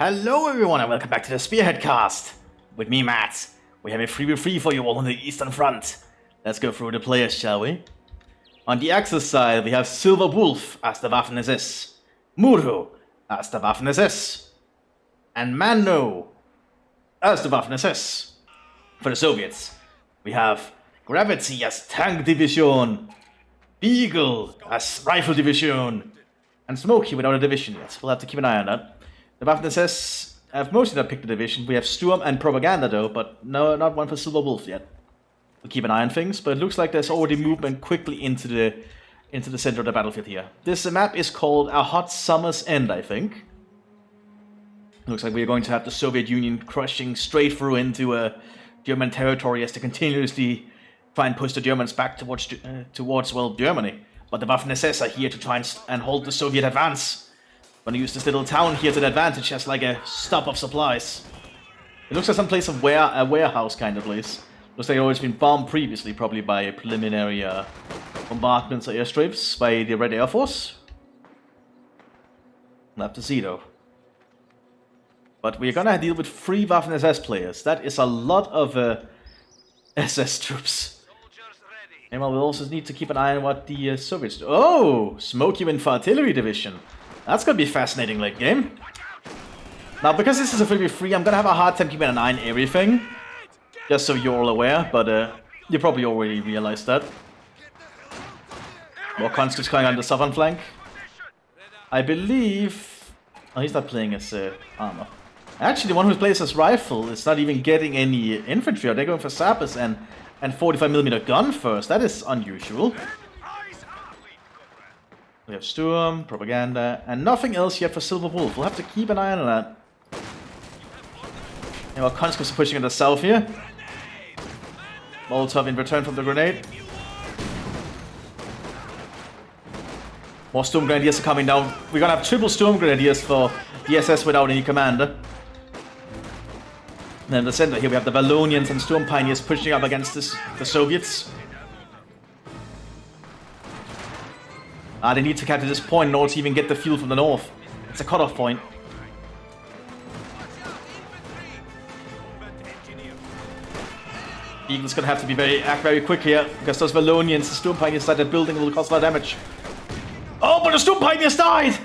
Hello everyone and welcome back to the Spearhead cast. With me, Matt. We have a 3v3 for you all on the Eastern Front. Let's go through the players, shall we? On the Axis side, we have Silver Wolf as the Waffen-SS, Muro as the Waffen-SS, and Mano as the Waffen-SS. For the Soviets, we have Gravity as Tank Division, Beagle as Rifle Division, and Smokey without a division yet. We'll have to keep an eye on that. The Waffen-SS have mostly not picked a division. We have Sturm and Propaganda though, but no, not one for Silver Wolf yet. We'll keep an eye on things, but it looks like there's already movement quickly into the center of the battlefield here. This map is called A Hot Summer's End, I think. Looks like we're going to have the Soviet Union crushing straight through into German territory as they continuously try and push the Germans back towards Germany. But the Waffen-SS are here to try and hold the Soviet advance. Gonna use this little town here to the advantage as like a stop of supplies. It looks like some place of a warehouse kind of place. Looks like it's always been bombed previously, probably by preliminary bombardments or airstrips by the Red Air Force. We'll have to see though. But we're gonna deal with 3 Waffen-SS players. That is a lot of SS troops. And we'll also need to keep an eye on what the Soviets do. Oh! Smokey win for Artillery Division. That's gonna be a fascinating late game. Now, because this is a 3v3, I'm gonna have a hard time keeping an eye on everything. Just so you're all aware, but you probably already realized that. More conscripts coming on the southern flank. I believe... Oh, he's not playing as armor. Actually, the one who plays as rifle is not even getting any infantry. They're going for sappers and 45mm gun first. That is unusual. We have Sturm, Propaganda, and nothing else yet for Silver Wolf. We'll have to keep an eye on that. And our conscripts are pushing in the south here. Molotov in return from the grenade. More Sturm Grenadiers are coming down. We're gonna have triple Sturm Grenadiers for the SS without any commander. And then in the center here we have the Wallonians and Sturm Pioneers pushing up against the Soviets. They need to capture this point in order to even get the fuel from the north. It's a cutoff point. Eagle's gonna have to act very quick here, because those Wallonians, the Sturm Pioneers started building, will cause a lot of damage. Oh, but the Sturm Pioneers died!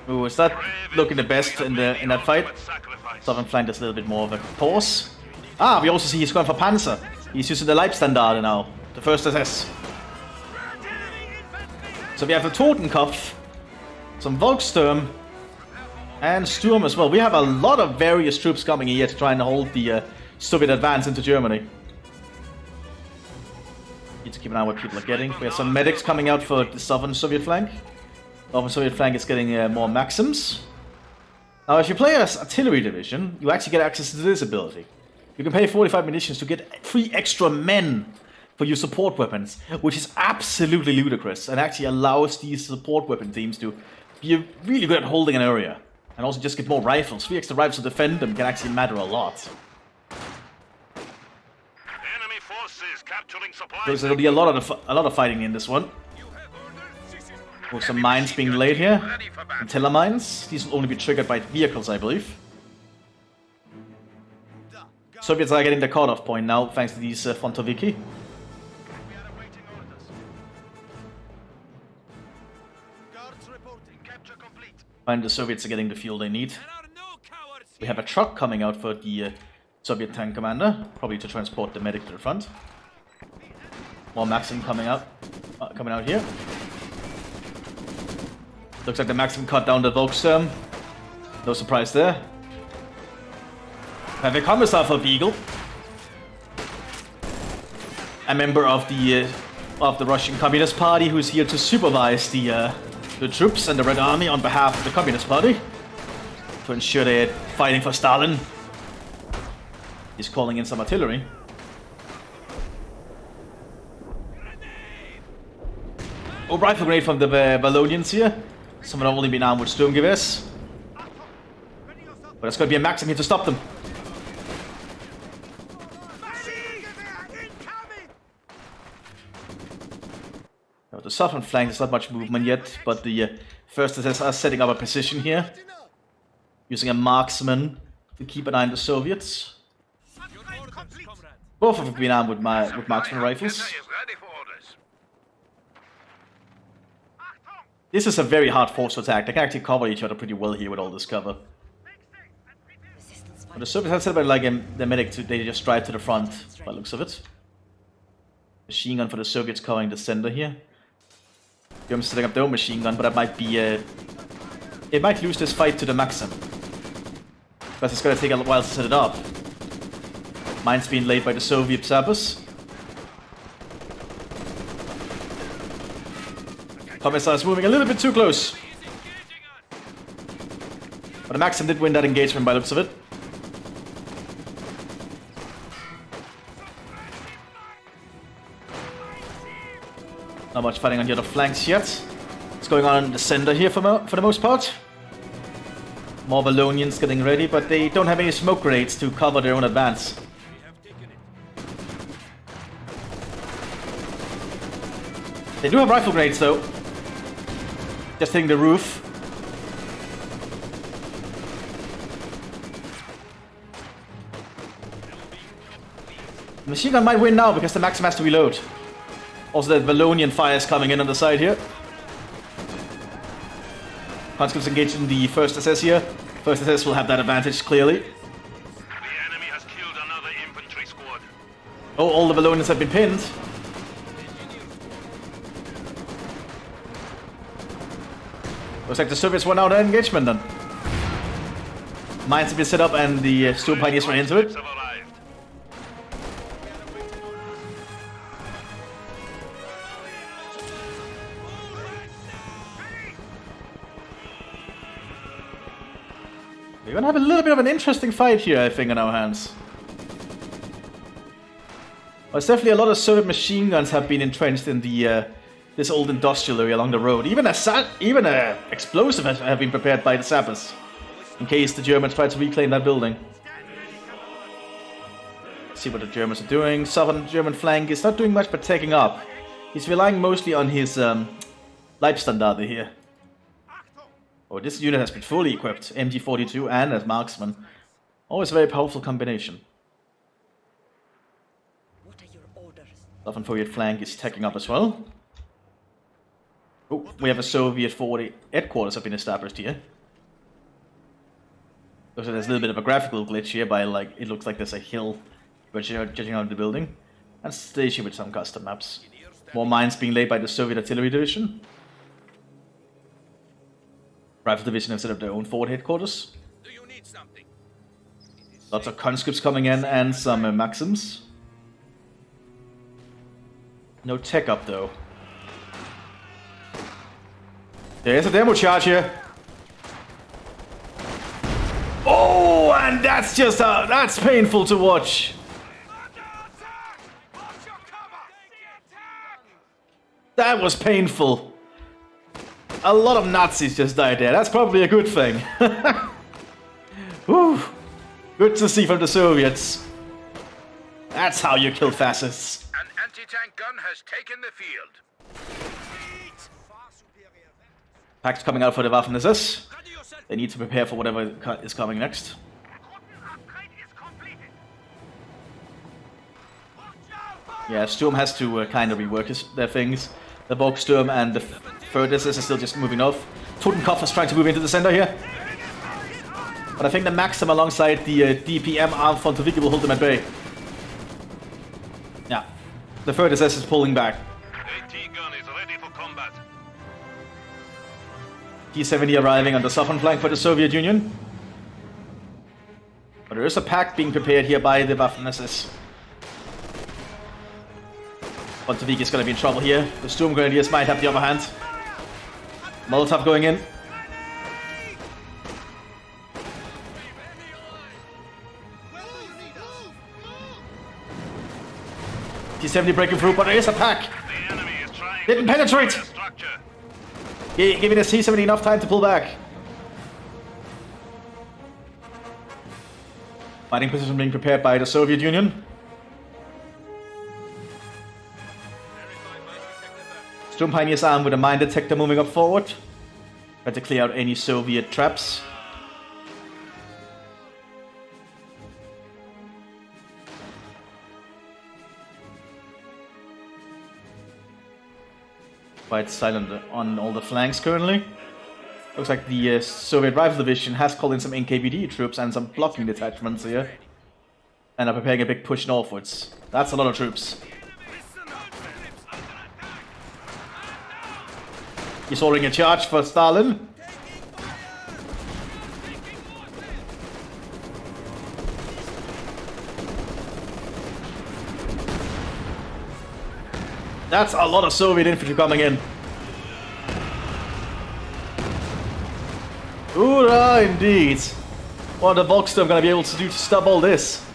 Ooh, is that looking the best in that fight? Southern flank is a little bit more of a pause. Ah, we also see he's going for Panzer. He's using the Leibstandarte now, the first SS. So we have the Totenkopf, some Volkssturm, and Sturm as well. We have a lot of various troops coming here to try and hold the Soviet advance into Germany. Need to keep an eye on what people are getting. We have some medics coming out for the southern Soviet flank. Northern Soviet flank is getting more Maxims. Now, if you play as Artillery Division, you actually get access to this ability. You can pay 45 munitions to get 3 extra men for your support weapons, which is absolutely ludicrous, and actually allows these support weapon teams to be really good at holding an area. And also just get more rifles. 3 extra rifles to defend them can actually matter a lot. Enemy forces capturing supplies. There's going to be a lot of fighting in this one. With some mines being laid here. Antilla mines. These will only be triggered by vehicles, I believe. Soviets are getting the cutoff point now, thanks to these Fontoviki. And the Soviets are getting the fuel they need. We have a truck coming out for the Soviet tank commander, probably to transport the medic to the front. More Maxim coming out here. Looks like the Maxim cut down the Volkssturm. No surprise there. Have a commissar for Beagle. A member of the Russian Communist Party who's here to supervise the troops and the Red Army on behalf of the Communist Party. To ensure they're fighting for Stalin. He's calling in some artillery. Oh, rifle grenade from the Wallonians here. Some have only been armed with Sturmgewehrs. But it's going to be a Maxim here to stop them. The southern flank, there's not much movement yet, but the first SS are setting up a position here. Using a marksman to keep an eye on the Soviets. Both of them have been armed with marksman rifles. This is a very hard force to attack. They can actually cover each other pretty well here with all this cover. But the Soviets have set up like the medic, they just drive to the front, by the looks of it. Machine gun for the Soviets covering the center here. Germans setting up their own machine gun, but that might be it might lose this fight to the Maxim. Because it's gonna take a while to set it up. Mines being laid by the Soviet sappers. Commissar is moving a little bit too close. But the Maxim did win that engagement by the looks of it. Not much fighting on the other flanks yet. What's going on in the center here for the most part? More Valonians getting ready, but they don't have any smoke grenades to cover their own advance. They do have rifle grenades though. Just hitting the roof. The machine gun might win now because the Maxim has to reload. Also, the Valonian fire is coming in on the side here. Conscripts engaged in the first SS here. First SS will have that advantage clearly. The enemy has killed another infantry squad. Oh, all the Valonians have been pinned. Looks like the Soviets won out of engagement then. Mines have been set up and the Storm Pioneers ran into it. We're gonna have a little bit of an interesting fight here, I think, on our hands. Well, it's definitely a lot of Soviet machine guns have been entrenched in the this old industrial area along the road. Even a explosive have been prepared by the sappers in case the Germans try to reclaim that building. Let's see what the Germans are doing. Southern German flank is not doing much but taking up. He's relying mostly on his Leibstandarte here. Oh, this unit has been fully equipped. MG42 and as marksman. Always a very powerful combination. What are your orders? Southern Soviet flank is taking up as well. Oh, we have a Soviet 40 headquarters have been established here. So there's a little bit of a graphical glitch here by like, it looks like there's a hill judging out the building. And station with some custom maps. More mines being laid by the Soviet artillery division. Rifle division have set up their own forward headquarters. Do you need something? Lots of conscripts coming in and some Maxims. No tech up though. There's a demo charge here. Oh, and that's just that's painful to watch. That was painful. A lot of Nazis just died there. That's probably a good thing. Whew. Good to see from the Soviets. That's how you kill fascists. An anti-tank gun has taken the field. Packs coming out for the Waffen-SS. They need to prepare for whatever is coming next. Yeah, Sturm has to kind of rework their things. The Volkssturm and the 3rd SS is still just moving off. Totenkopf is trying to move into the center here. But I think the Maxim alongside the DPM armed von Tawicki will hold them at bay. Yeah, the 3rd SS is pulling back. AT gun is ready for combat. T-70 arriving on the southern flank for the Soviet Union. But there is a pack being prepared here by the Waffen-SS. Von Tawicki is going to be in trouble here. The Sturm Grenadiers might have the upper hand. Molotov going in. T-70 breaking through, but there is a pack. The enemy is trying Didn't penetrate. structure. Giving the T-70 enough time to pull back. Fighting position being prepared by the Soviet Union. Storm Pioneers armed with a mine detector moving up forward. Try to clear out any Soviet traps. Quite silent on all the flanks currently. Looks like the Soviet Rifle Division has called in some NKVD troops and some blocking detachments here. And are preparing a big push northwards. That's a lot of troops. He's ordering a charge for Stalin. That's a lot of Soviet infantry coming in. Hoorah, indeed. What are the Volksturm gonna be able to do to stop all this?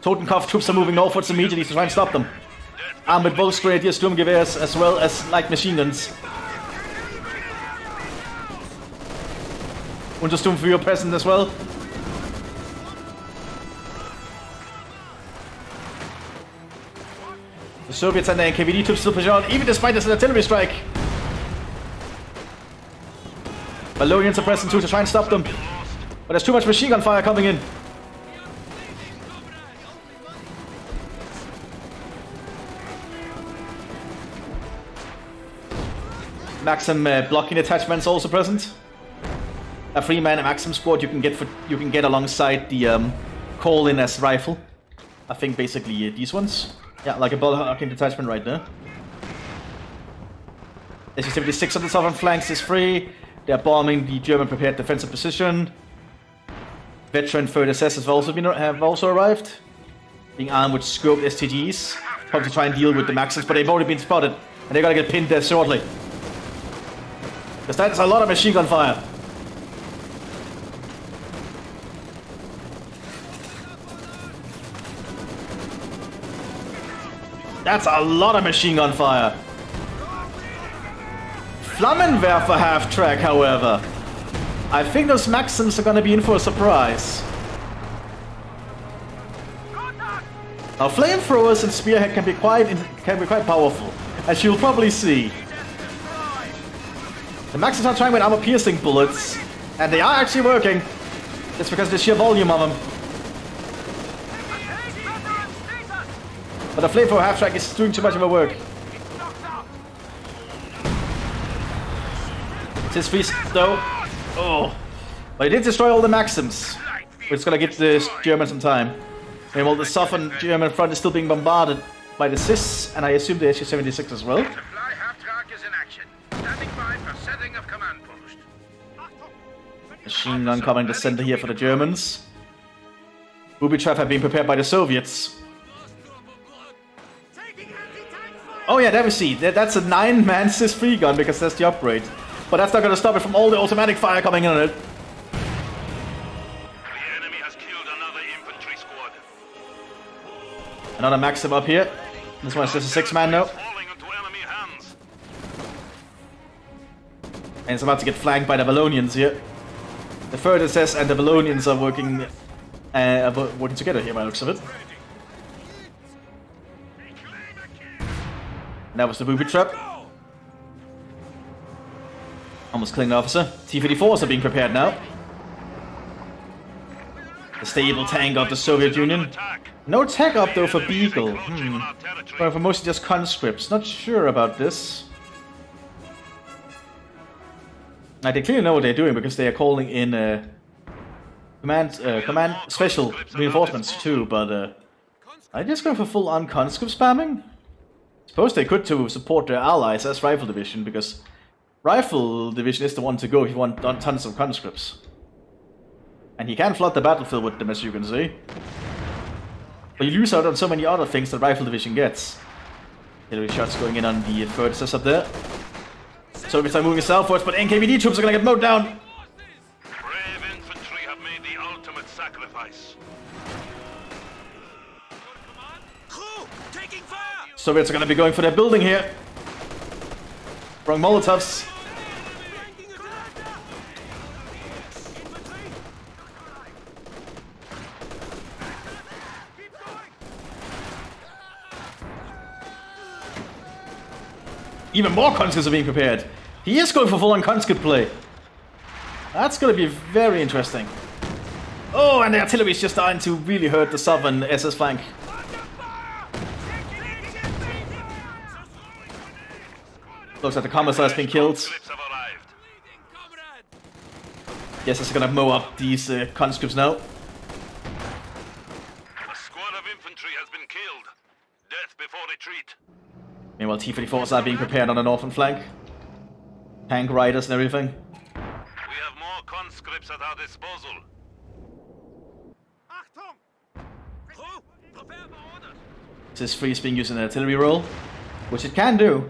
Totenkopf troops are moving northwards immediately to try and stop them. Armed with Volksgrenadier Sturmgewehrs as well as light machine guns. Untersturmführer present as well. The Soviets and the NKVD troops still push on, even despite this artillery strike. Ballonians are present too to try and stop them. But there's too much machine gun fire coming in. Maxim blocking detachments also present. A 3-man Maxim squad you can get alongside the call-in as rifle. I think basically these ones. Yeah, like a blocking detachment right there. SU-76 on the southern flanks is free. They're bombing the German prepared defensive position. Veteran 3rd SS have also arrived, being armed with scoped STGs, probably to try and deal with the Maxims, but they've already been spotted, and they're gonna get pinned there shortly. Because that's a lot of machine gun fire. That's a lot of machine gun fire. Flammenwerfer half-track, however. I think those Maxims are gonna be in for a surprise. Now, flamethrowers and Spearhead can be quite powerful, as you'll probably see. The Maxims are trying with armor-piercing bullets, and they are actually working. Just because of the sheer volume of them. But the flamethrower half-track is doing too much of a work. It's freeze though. Oh. But it did destroy all the Maxims. Which is gonna get the Germans some time. Meanwhile, the southern German front is still being bombarded by the CIS, and I assume the SU-76 as well. Supply half-track is in action. Standing by for setting of command post. Machine gun coming to center here for the Germans. Booby trap have been prepared by the Soviets. Oh yeah, there we see. That's a 9-man CIS free gun because that's the upgrade. But that's not going to stop it from all the automatic fire coming in on it. The enemy has killed another infantry squad. Another Maxim up here. This one's just a 6-man now. Falling into enemy hands. And it's about to get flanked by the Ballonians here. The 3rd SS and the Ballonians are working together here by the looks of it. And that was the booby trap. Almost killing the officer. T-54s are being prepared now. The stable tank of the Soviet Union. No tech up though for Beagle. Well, for mostly just conscripts. Not sure about this. Now, they clearly know what they're doing because they are calling in command special reinforcements too, but I just go for full-on conscript spamming. Suppose they could to support their allies as Rifle Division, because Rifle Division is the one to go if you want tons of conscripts. And you can flood the battlefield with them, as you can see. But you lose out on so many other things that Rifle Division gets. Artillery shots going in on the 3rd SS up there. Soviets are moving southwards, but NKVD troops are gonna get mowed down. Brave infantry have made the ultimate sacrifice. Soviets are gonna be going for their building here. Throwing Molotovs. Even more conscripts are being prepared. He is going for full-on conscript play. That's going to be very interesting. Oh, and the artillery is just starting to really hurt the southern SS flank. Looks like the commissar has been killed. Conscripts have arrived. Guess it's gonna mow up these conscripts now. A squad of infantry has been killed. Death before retreat. Meanwhile, T-34s are being prepared on the northern flank. Tank riders and everything. We have more conscripts at our disposal. This free is being used in an artillery role, which it can do.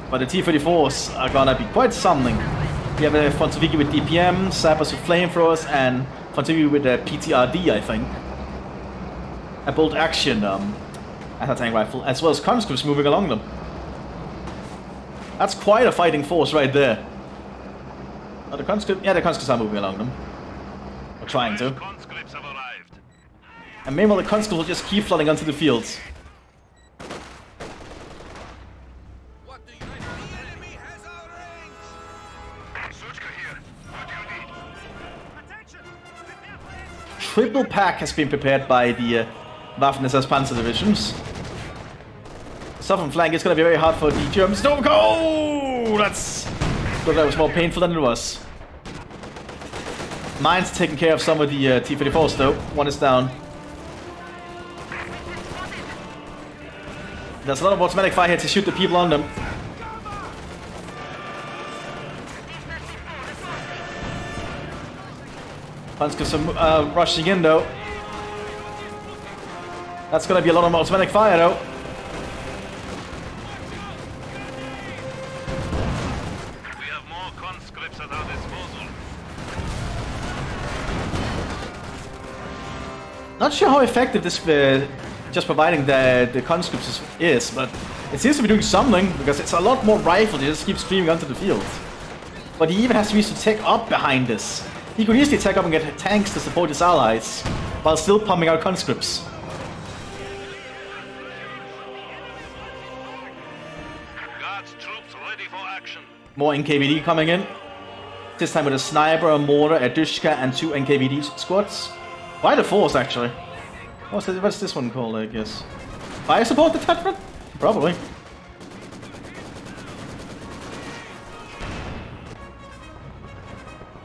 But the T-34s are gonna be quite something. We have a Fontoviki with DPM, Sappers with flamethrowers, and Fontoviki with a PTRD, I think. A bolt action anti-tank rifle, as well as conscripts moving along them. That's quite a fighting force right there. Oh, the conscripts, yeah, the conscripts are moving along them. Or trying to. Conscripts have arrived. And meanwhile, the conscripts will just keep flooding onto the fields. Triple pack has been prepared by the Waffen-SS Panzer divisions. The southern flank is going to be very hard for the Germans. Don't go! That was more painful than it was. Mine's taking care of some of the T-34s though. One is down. There's a lot of automatic fire here to shoot the people on them. Conscripts are rushing in though. That's gonna be a lot of automatic fire though. We have more conscripts at our disposal. Not sure how effective this just providing the conscripts is, but it seems to be doing something because it's a lot more rifle. They just keep streaming onto the field. But he even has to use to tech up behind this. He could easily tech up and get tanks to support his allies while still pumping out conscripts. Guards troops ready for action. More NKVD coming in. This time with a sniper, a mortar, a Dushka, and 2 NKVD squads. Quite a force actually. What's this one called, I guess? Fire support detachment? Probably.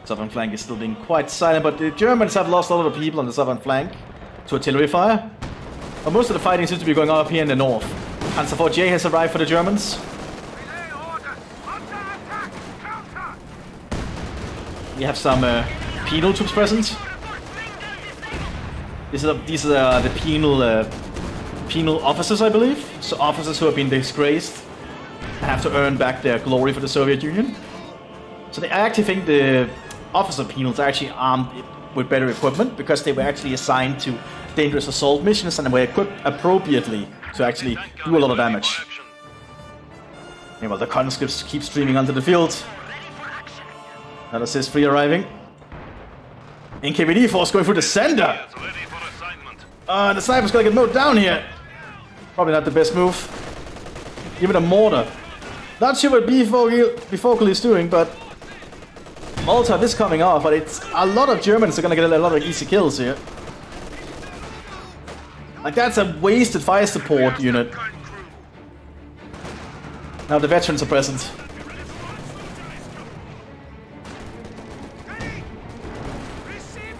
Southern flank is still being quite silent, but the Germans have lost a lot of people on the southern flank to artillery fire. But most of the fighting seems to be going on up here in the north. Panzer IV J has arrived for the Germans. We have some penal troops present. These are the penal officers, I believe. So officers who have been disgraced and have to earn back their glory for the Soviet Union. So I actually think the officer penals are actually armed with better equipment because they were actually assigned to dangerous assault missions and were equipped appropriately to actually do a lot of damage. Meanwhile, the conscripts keep streaming onto the field. Another assist free arriving. NKVD force going through the center. The sniper's gonna get mowed down here. Probably not the best move. Even a mortar. Not sure what Bifocal is doing, but Molotov is coming off, but it's a lot of Germans are gonna get a lot of easy kills here. Like, that's a wasted fire support unit. Now the veterans are present.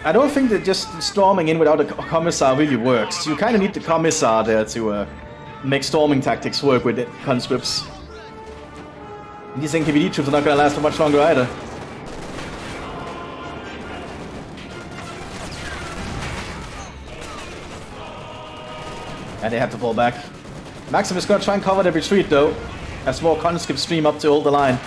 I don't think that just storming in without a commissar really works. You kind of need the commissar there to make storming tactics work with the conscripts. And these NKVD troops are not gonna last for much longer either. And they have to fall back. Maxim is gonna try and cover the retreat though, as more conscripts stream up to hold the line.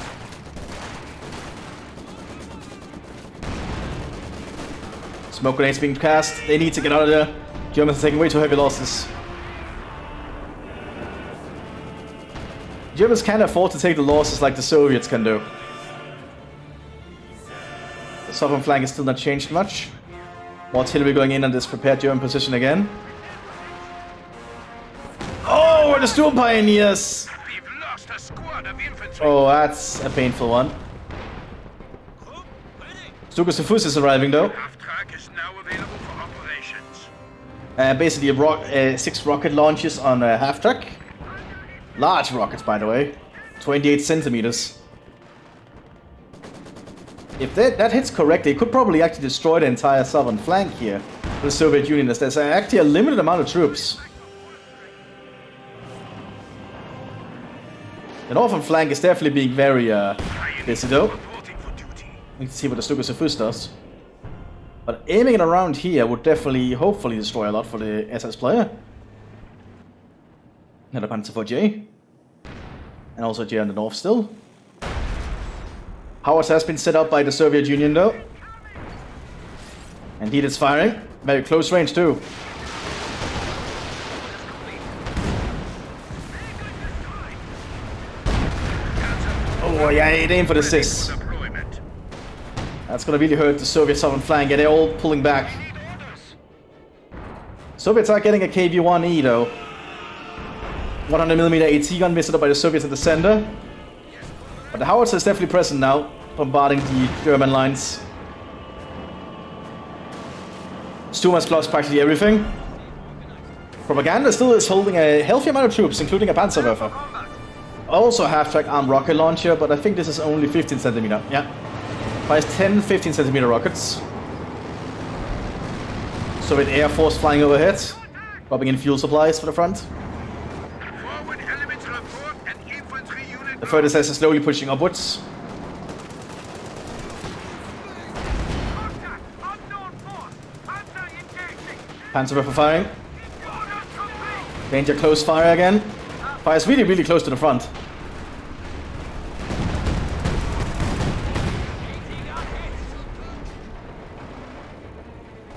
Smoke grenades being cast. They need to get out of there. Germans are taking way too heavy losses. Germans can't afford to take the losses like the Soviets can do. The southern flank is still not changed much. More artillery going in on this prepared German position again. for the Storm Pioneers! We've lost a squad of infantry. Oh, that's a painful one. Mthis is arriving though. Half-track is now available for operations. Basically 6 rocket launches on half-track. Large rockets, by the way. 28 centimeters. If that hits correctly, it could probably actually destroy the entire southern flank here. The Soviet Union, as there's actually a limited amount of troops. The northern flank is definitely being very busy though. We can see what the Mthis does. But aiming it around here would definitely, hopefully, destroy a lot for the SS player. Another Panzer IV J. And also J on the north still. Howitzer has been set up by the Soviet Union though. Indeed it's firing. Very close range too. Oh yeah, it aimed for the sis. That's gonna really hurt the Soviet southern flank. Yeah, they're all pulling back. Soviets are getting a KV-1E though. 100mm AT gun missed up by the Soviets at the center. But the howitzer is definitely present now, bombarding the German lines. Sturm has lost practically everything. Propaganda still is holding a healthy amount of troops, including a Panzerwerfer. Also a half-track armed rocket launcher, but I think this is only 15 centimeter. Yeah. Fires 10, 15 centimeter rockets. Soviet Air Force flying overhead, dropping in fuel supplies for the front. The third SS is slowly pushing upwards. Panzerwerfer firing. Danger close fire again. Fires really, really close to the front.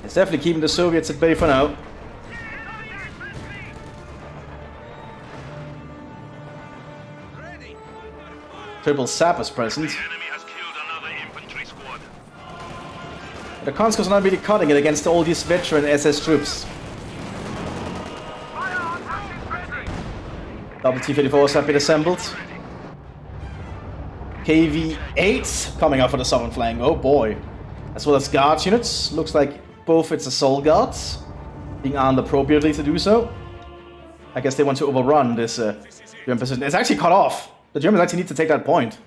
It's definitely keeping the Soviets at bay for now. Triple Sap is present. The enemy has killed another infantry squad. The conscripts are not really cutting it against all these veteran SS troops. Double T-54s have been assembled. KV-8 coming out for the southern flank. Oh boy. As well as guards units. Looks like both its assault guards being armed appropriately to do so. I guess they want to overrun this German position. It's actually cut off. The Germans actually need to take that point.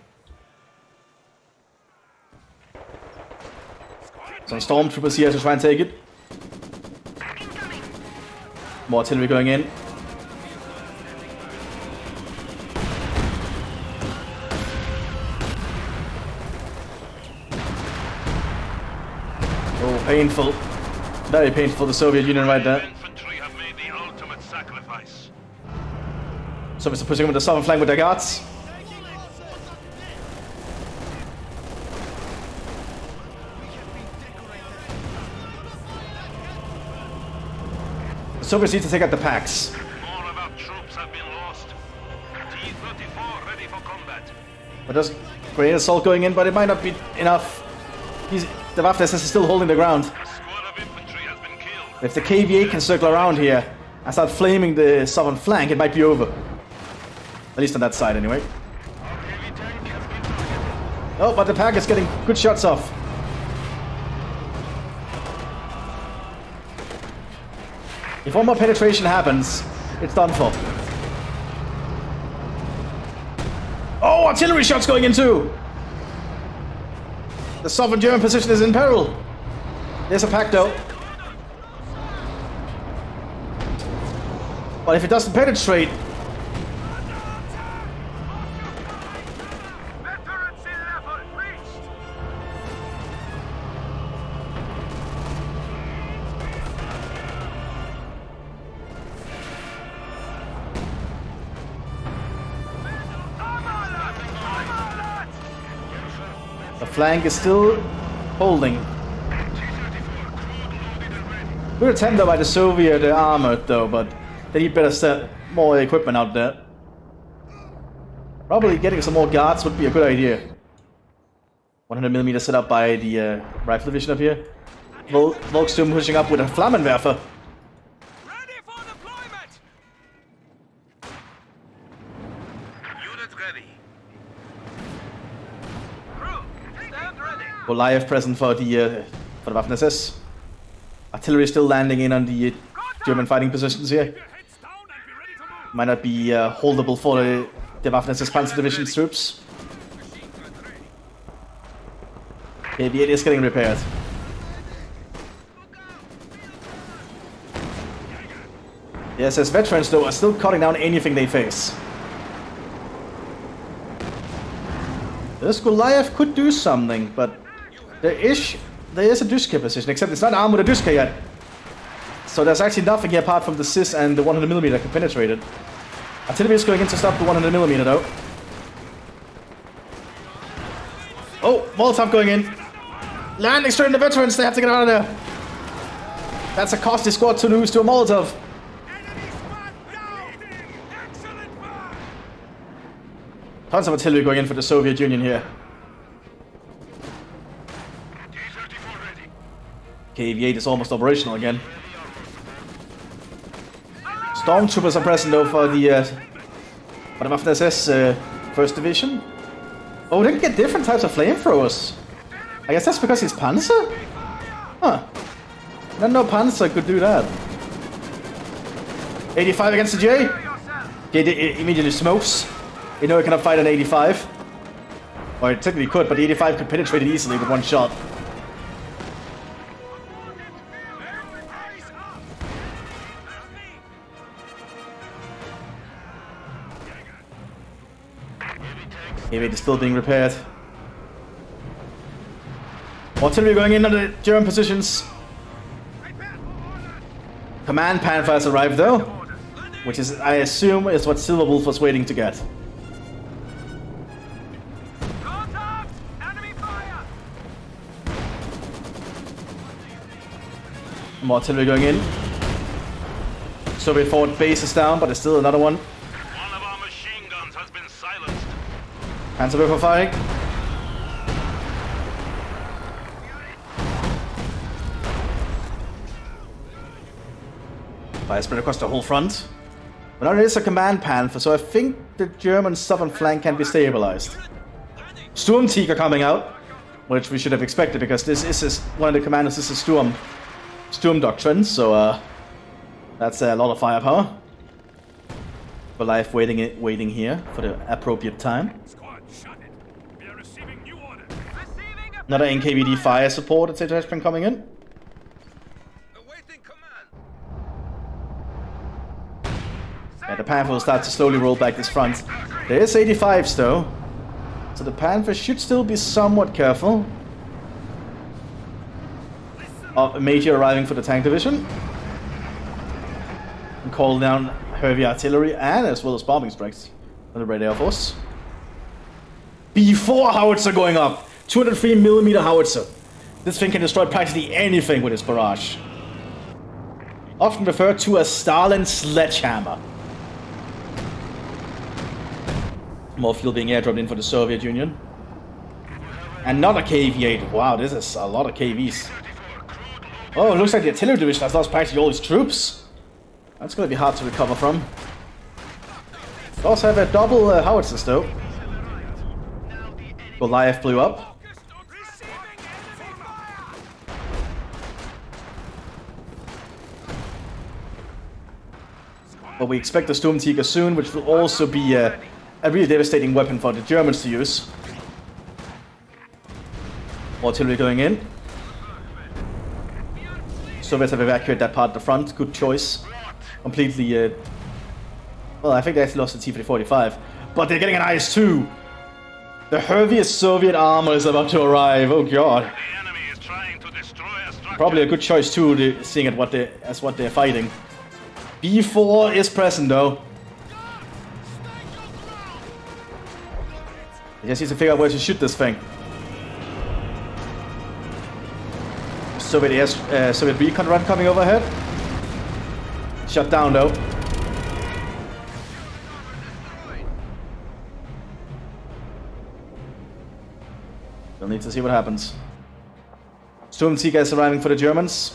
Some stormtroopers here to try and take it. More artillery going in. Oh, painful. Very painful for the Soviet Union right there. Infantry have made the ultimate sacrifice. Soviets are pushing with the southern flank with their guards. The Soviets need to take out the packs. More of our troops have been lost. T-34 ready for combat. But there's grenade assault going in, but it might not be enough. The Waffen-SS is still holding the ground. A squad of infantry has been killed. If the KV-8 can circle around here and start flaming the southern flank, it might be over. At least on that side, anyway. Oh, but the pack is getting good shots off. If one more penetration happens, it's done for. Oh, artillery shots going in too! The southern German position is in peril. There's a pack though. But if it doesn't penetrate... The flank is still holding. Good attempt though by the Soviet armored though, but they need better more equipment out there. Probably getting some more guards would be a good idea. 100mm set up by the rifle division up here. Volksturm pushing up with a Flammenwerfer. Goliath present for the Waffen-SS. Artillery still landing in on the German fighting positions here. Might not be holdable for the Waffen-SS Panzer Division's troops. Okay, the 8 is getting repaired. The SS veterans, though, are still cutting down anything they face. This Goliath could do something, but there is a Duska position, except it's not armed with a Duska yet. So there's actually nothing here apart from the SIS and the 100mm that can penetrate it. Artillery is going in to stop the 100mm though. Oh, Molotov going in. Landing straight in the veterans, they have to get out of there. That's a costly squad to lose to a Molotov. Tons of artillery going in for the Soviet Union here. KV-8 is almost operational again. Stormtroopers are present though for the Waffen-SS 1st Division. Oh, they can get different types of flamethrowers. I guess that's because he's Panzer? Huh. I didn't know Panzer could do that. 85 against the J. J immediately smokes. You know it cannot fight an 85. Or it technically could, but the 85 could penetrate it easily with one shot. KV-8 is still being repaired. Artillery going in on the German positions. Command Panther has arrived though, which is, I assume, is what Silver Wolf was waiting to get. More artillery going in. Soviet forward base is down, but there's still another one. One of our machine guns has been silenced. Panzerwerfer firing. Fire spread across the whole front. But now there is a command Panther, so I think the German southern flank can be stabilized. Sturmtiger coming out, which we should have expected because this is one of the commanders. This is Sturm Doctrine, so that's a lot of firepower. Goliath waiting here for the appropriate time. Another NKVD fire support, etc. has been coming in. Yeah, the Panther will start to slowly roll back this front. There is 85s though, so the Panther should still be somewhat careful of a major arriving for the tank division. And call down heavy artillery and as well as bombing strikes on the Red Air Force. B4 howitzer going up! 203mm howitzer. This thing can destroy practically anything with its barrage. Often referred to as Stalin sledgehammer. More fuel being airdropped in for the Soviet Union. Another KV-8. Wow, this is a lot of KVs. Oh, it looks like the artillery division has lost practically all its troops. That's going to be hard to recover from. They also have a double howitzers though. Goliath blew up. But we expect the Sturmtiger soon, which will also be a really devastating weapon for the Germans to use. Artillery going in. Soviets have evacuated that part of the front. Good choice. Completely. Well, I think they actually lost the T-45, but they're getting an IS-2. The heaviest Soviet armor is about to arrive. Oh god. The enemy is trying to destroy a structure. Probably a good choice too, seeing at what they're fighting. B4 is present though. They just need to figure out where to shoot this thing. Soviet recon run coming overhead. Shut down though. We'll need to see what happens. Sturmtiger is arriving for the Germans.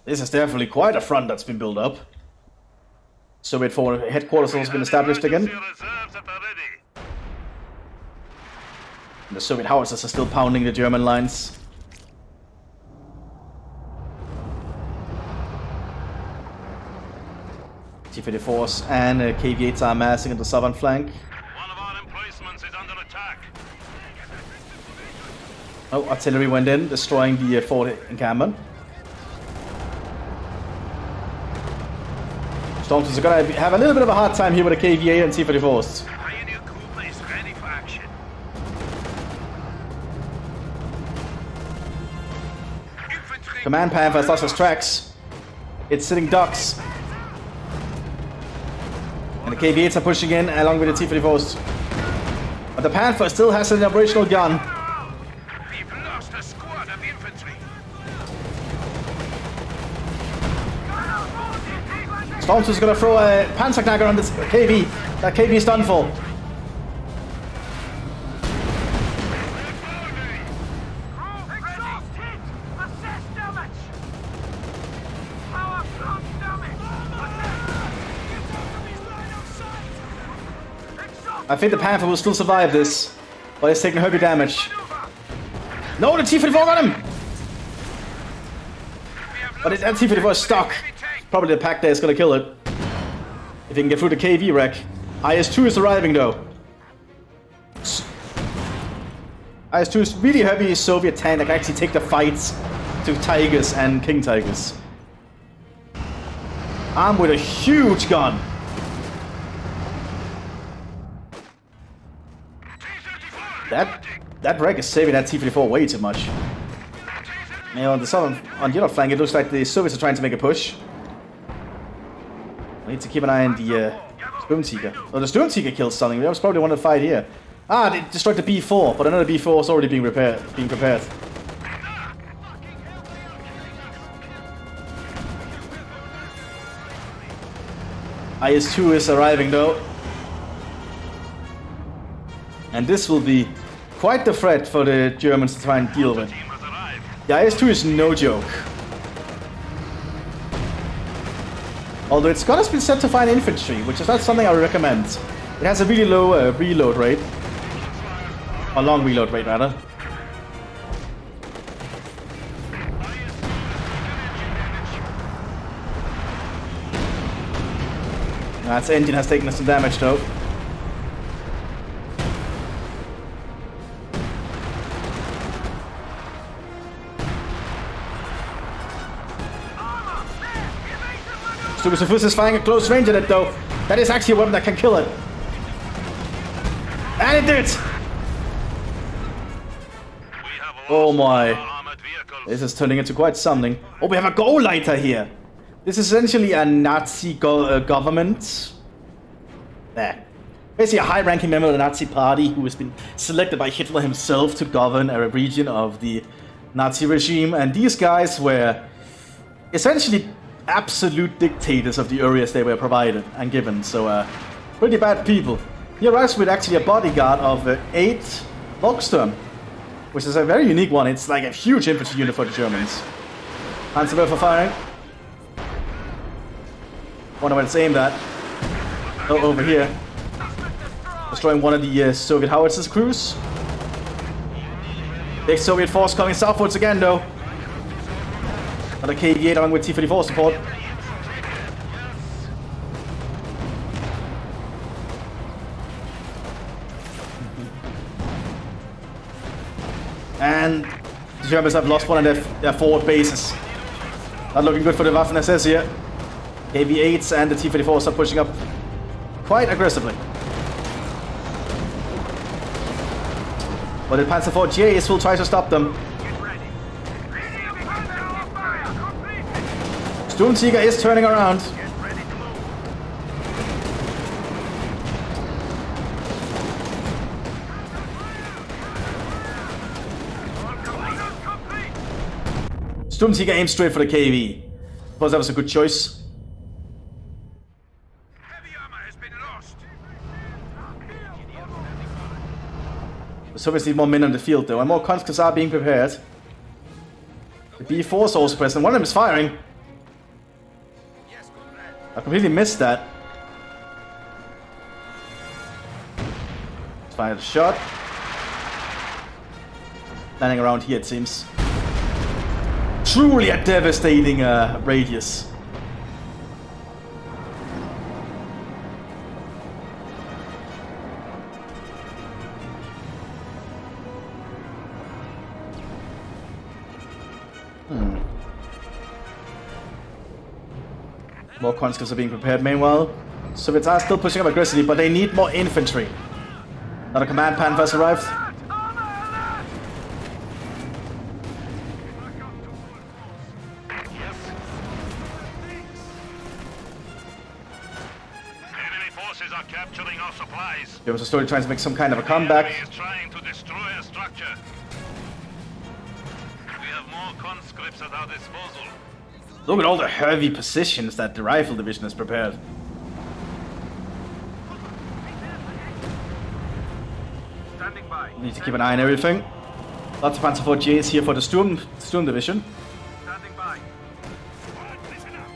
This is definitely quite a front that's been built up. Soviet forward headquarters has been established again. Reserves at the ready. The Soviet howitzers are still pounding the German lines. T-54s and KV-8s are amassing on the southern flank. One of our emplacements is under attack. Oh, artillery went in, destroying the fort encampment. Stormtroopers are gonna have a little bit of a hard time here with the KV-8 and T-54s. Pioneer Cooper is ready for action. Infantry. Command Panther has lost its tracks. It's sitting ducks. And the KV-8s are pushing in along with the T-54s. But the Panther still has an operational gun. We've lost a squad of infantry. Stormtroopers is gonna throw a Panzerknacker on this KV. That KV is done for. I think the Panther will still survive this, but it's taking heavy damage. No, the T-54 got him! But that T-54 is stuck. Probably the pack there is gonna kill it. If he can get through the KV wreck. IS-2 is arriving though. IS-2 is really heavy Soviet tank that can actually take the fights to Tigers and King Tigers. Armed with a huge gun. That wreck is saving that T-54 way too much. You know, on the other flank, it looks like the Soviets are trying to make a push. We need to keep an eye on the Sturmtiger. Oh, the Sturmtiger killed something. That was probably one to fight here. Ah, they destroyed the B4, but another B4 is already being prepared. IS-2 is arriving though. And this will be quite the threat for the Germans to try and deal with. The IS-2 is no joke. Although it's gonna be set to find infantry, which is not something I would recommend. It has a really low reload rate. A long reload rate, rather. Its engine has taken some damage though. Mthis is firing at close range at it though. That is actually a weapon that can kill it. And it did! Oh my. This is turning into quite something. Oh, we have a Go-Lighter here. This is essentially a Nazi government. There. Basically a high-ranking member of the Nazi party who has been selected by Hitler himself to govern a region of the Nazi regime. And these guys were essentially absolute dictators of the areas they were provided and given, so pretty bad people. He arrives with actually a bodyguard of 8 Volkssturm, which is a very unique one. It's like a huge infantry unit for the Germans. Panzerwerfer firing. Wonder what it's aimed at. Oh, over here. Destroying one of the Soviet howitzers crews. Big Soviet force coming southwards again though. Another KV-8 along with T-54 support. And the Germans have lost one of their forward bases. Not looking good for the Waffen-SS here. KV-8s and the T-54s are pushing up quite aggressively. But the Panzer IV GAs will try to stop them. Sturmtiger is turning around. Sturmtiger aimed straight for the KV. Suppose that was a good choice. Heavy armor has been lost. The Soviets need more men on the field though, and more conscripts are being prepared. The B4 is also present. One of them is firing. I completely missed that. Fired a shot. Landing around here, it seems. Truly a devastating radius. More conscripts are being prepared meanwhile. Soviets are still pushing up aggressively, but they need more infantry. Another command Panther has arrived. Enemy forces are capturing our supplies. There was a story trying to make some kind of a comeback. The enemy is trying to destroy a structure. We have more conscripts at our disposal. Look at all the heavy positions that the rifle division has prepared. Standing by. Need to keep an eye on everything. Lots of Panzer IV J's here for the Sturm division. Standing by. Listen up.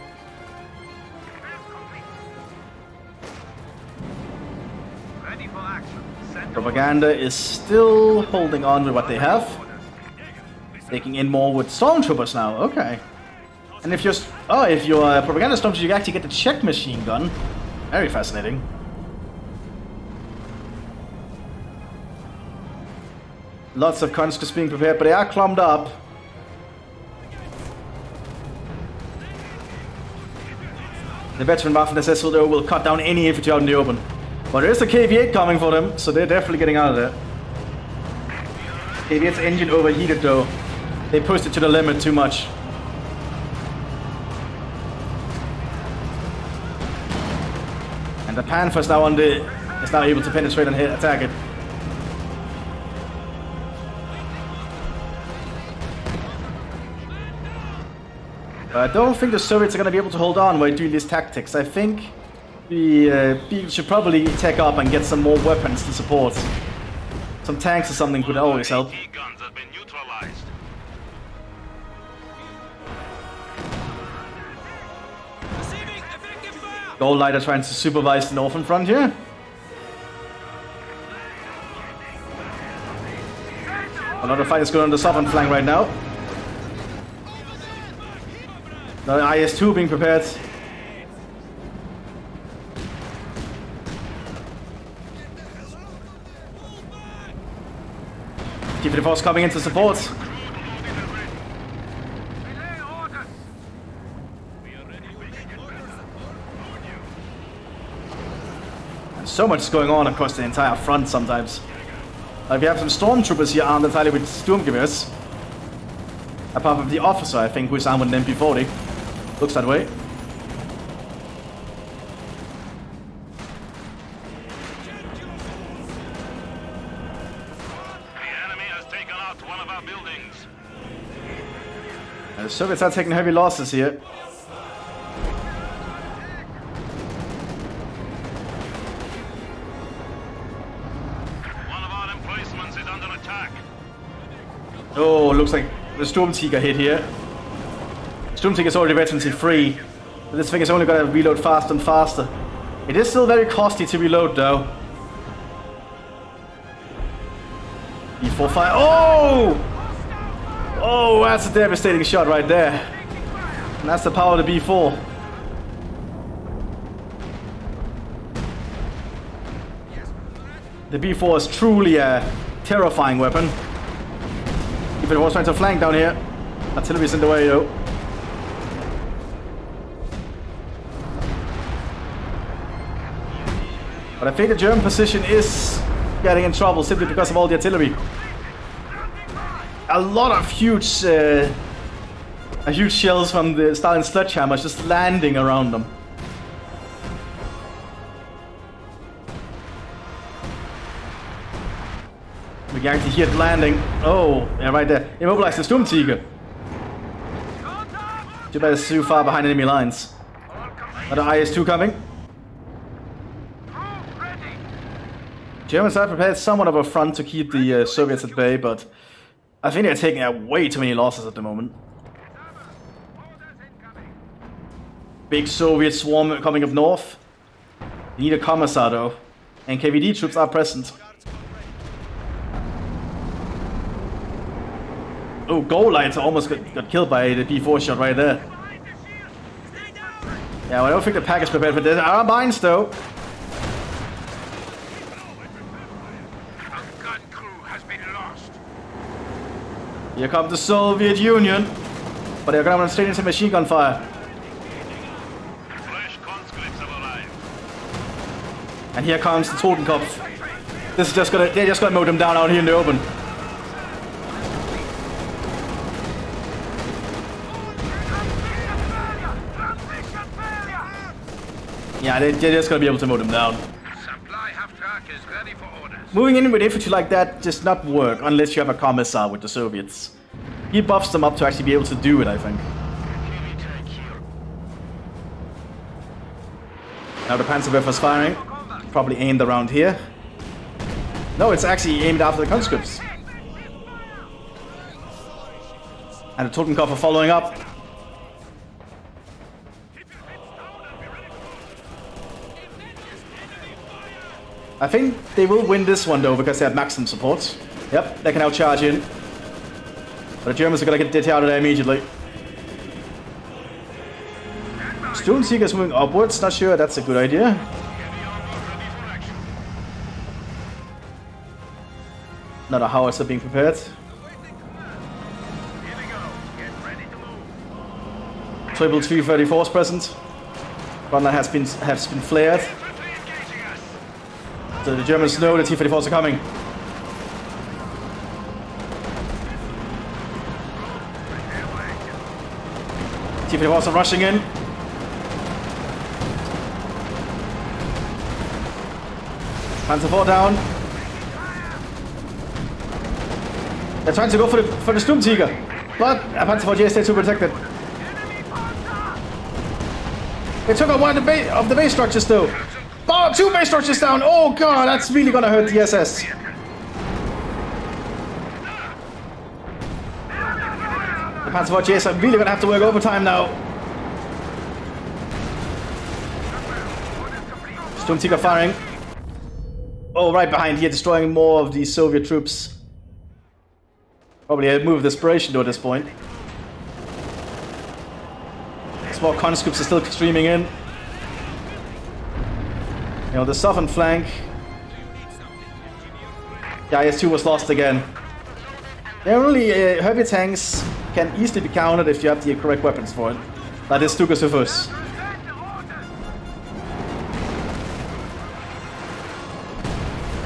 Ready for action. Send Propaganda is still holding on with what they have. Taking in more with stormtroopers now. Okay. And if you're propaganda stormtrooper, you can actually get the Czech machine gun. Very fascinating. Lots of conscripts being prepared, but they are clumped up. The veteran Waffen-SS though will cut down any infantry out in the open. But there is a KV-8 coming for them, so they're definitely getting out of there. KV-8's engine overheated though. They pushed it to the limit too much. And the Panther's now is now able to penetrate and attack it. But I don't think the Soviets are going to be able to hold on while doing these tactics. I think we should probably tech up and get some more weapons to support. Some tanks or something could always help. guns have been neutralized. Gold Lighter trying to supervise the northern front here. Another fight is going on the southern flank right now. The IS-2 being prepared. Keep the force coming in to support. And so much is going on across the entire front sometimes. We have some stormtroopers here armed entirely with Sturmgewehrs. Apart from the officer, I think, who is armed with an MP40. Looks that way. The enemy has taken out one of our buildings. The Soviets are taking heavy losses here. One of our emplacements is under attack. Oh, looks like the Sturmtiger hit here. Sturmtiger is already veterancy free. But this thing is only going to reload faster and faster. It is still very costly to reload though. E4 fire. Oh! Oh, that's a devastating shot right there. And that's the power of the B4. The B4 is truly a terrifying weapon. If it was trying to flank down here, artillery's in the way though. But I think the German position is getting in trouble simply because of all the artillery. A lot of huge shells from the Stalin sledgehammers just landing around them. We can actually hear it landing. Oh, yeah, right there. Immobilize the Sturmtiger. Too bad it's too far behind enemy lines. Another IS-2 coming. Germans have prepared somewhat of a front to keep the Soviets at bay, but I think they're taking out way too many losses at the moment. Big Soviet swarm coming up north. They need a commissar though, and KVD troops are present. Oh, Goalites almost got killed by the B4 shot right there. Yeah, well, I don't think the pack is prepared for this. Our mines, though. A gun crew has been lost. Here comes the Soviet Union. But they're gonna run straight into machine gun fire. Fresh conscripts have arrived. And here comes the Totenkopf. This is just gonna, they're just gonna mow them down out here in the open. Yeah, they're just gonna be able to mow them down. Supply half track is ready for orders. Moving in with infantry like that just not work unless you have a commissar with the Soviets. He buffs them up to actually be able to do it, I think. Now the Panzerwerfer is firing. Probably aimed around here. No, it's actually aimed after the conscripts. And the Totenkopf are following up. I think they will win this one though because they have maximum support. Yep, they can now charge in. But the Germans are gonna get out of there immediately. Stone Seeker's moving upwards, not sure that's a good idea. Not a howitzer being prepared. Triple 234's present. Gunner has been flared. So the Germans know the T-34s are coming. T-34s are rushing in. Panzer IV down. They're trying to go for the Sturmtiger, but Panzer IV stays too protected. They took out one of the base structures though. Oh, 2 base structures down! Oh god, that's really gonna hurt the SS. The Panzer IV Js are really gonna have to work overtime now. Sturmtiger firing. Oh, right behind here, destroying more of the Soviet troops. Probably a move of desperation though at this point. Small conscripts are still streaming in. You know, the southern flank. The IS-2 was lost again. Generally, heavy tanks can easily be countered if you have the correct weapons for it. That is Stukas of us.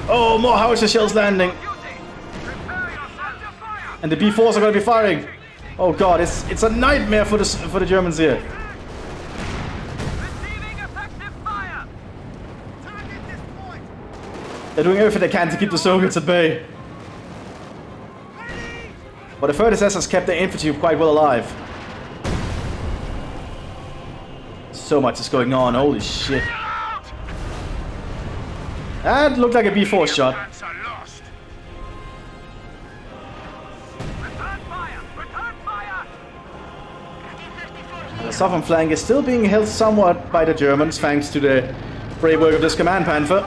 Oh, more howitzer shells landing. And the B4s are going to be firing. Oh god, it's a nightmare for the Germans here. They're doing everything they can to keep the Soviets at bay. But the 3rd SS has kept their infantry quite well alive. So much is going on, holy shit. That looked like a B4 shot. The southern flank is still being held somewhat by the Germans thanks to the brave work of this command panther.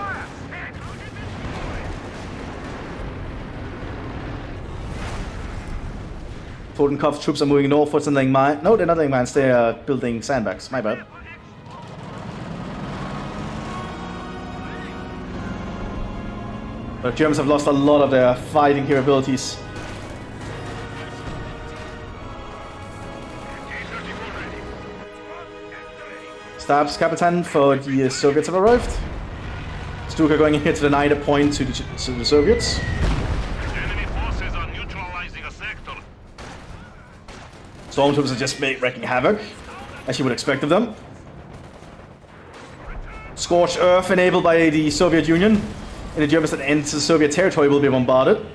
Totenkopf troops are moving northwards and laying mines. No, they're not laying mines, they are building sandbags. My bad. But the Germans have lost a lot of their fighting capabilities. Stabs Kapitan for the Soviets have arrived. Stuka going in here to deny the point to the Soviets. Enemy forces are neutralizing a sector. Stormtroopers are just wreaking havoc, as you would expect of them. Scorched Earth enabled by the Soviet Union, and the Germans that enter Soviet territory will be bombarded.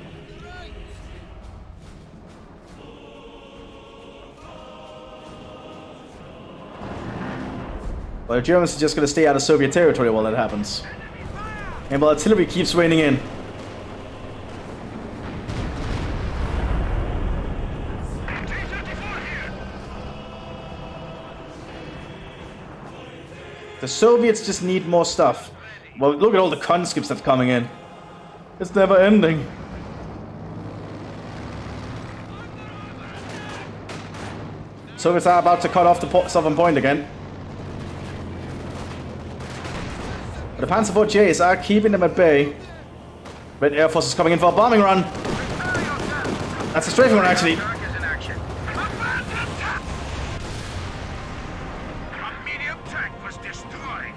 But the Germans are just going to stay out of Soviet territory while that happens. And while artillery keeps raining in. The Soviets just need more stuff. Well, look at all the conscripts that's coming in. It's never ending. Soviets are about to cut off the southern point again. But the Panzer IV Js are keeping them at bay. Red Air Force is coming in for a bombing run. That's a strafing run, actually. A medium tank was destroyed.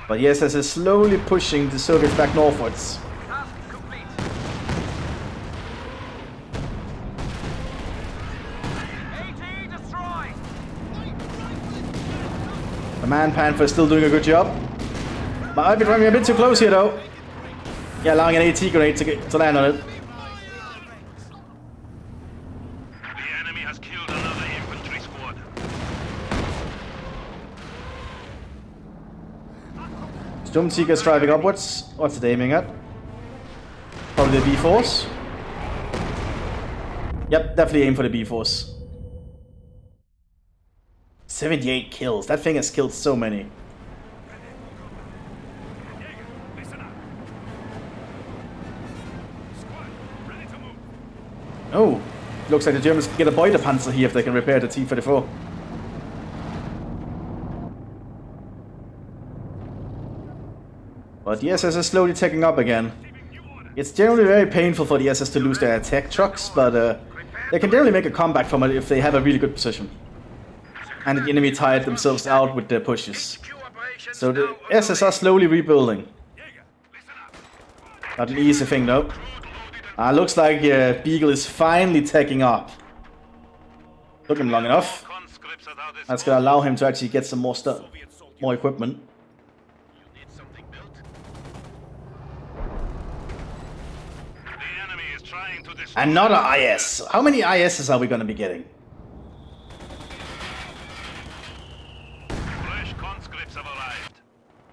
But the SS is slowly pushing the Soviets back northwards. Task complete. AT destroyed. The Man Panther is still doing a good job. Might be driving a bit too close here, though. Yeah, allowing an AT grenade to land on it. The enemy has killed another infantry squad. Sturmtiger is driving upwards. What's it aiming at? Probably the B-Force. Yep, definitely aim for the B-Force. 78 kills. That thing has killed so many. Oh, looks like the Germans can get a Beutepanzer here if they can repair the T-34. But the SS is slowly taking up again. It's generally very painful for the SS to lose their attack trucks, but they can generally make a comeback from it if they have a really good position. And the enemy tired themselves out with their pushes. So the SS are slowly rebuilding. Not an easy thing though. Looks like Beagle is finally taking up. Took him long enough. That's gonna allow him to actually get some more stuff, more equipment. Another IS. How many ISs are we gonna be getting? Fresh conscripts have arrived.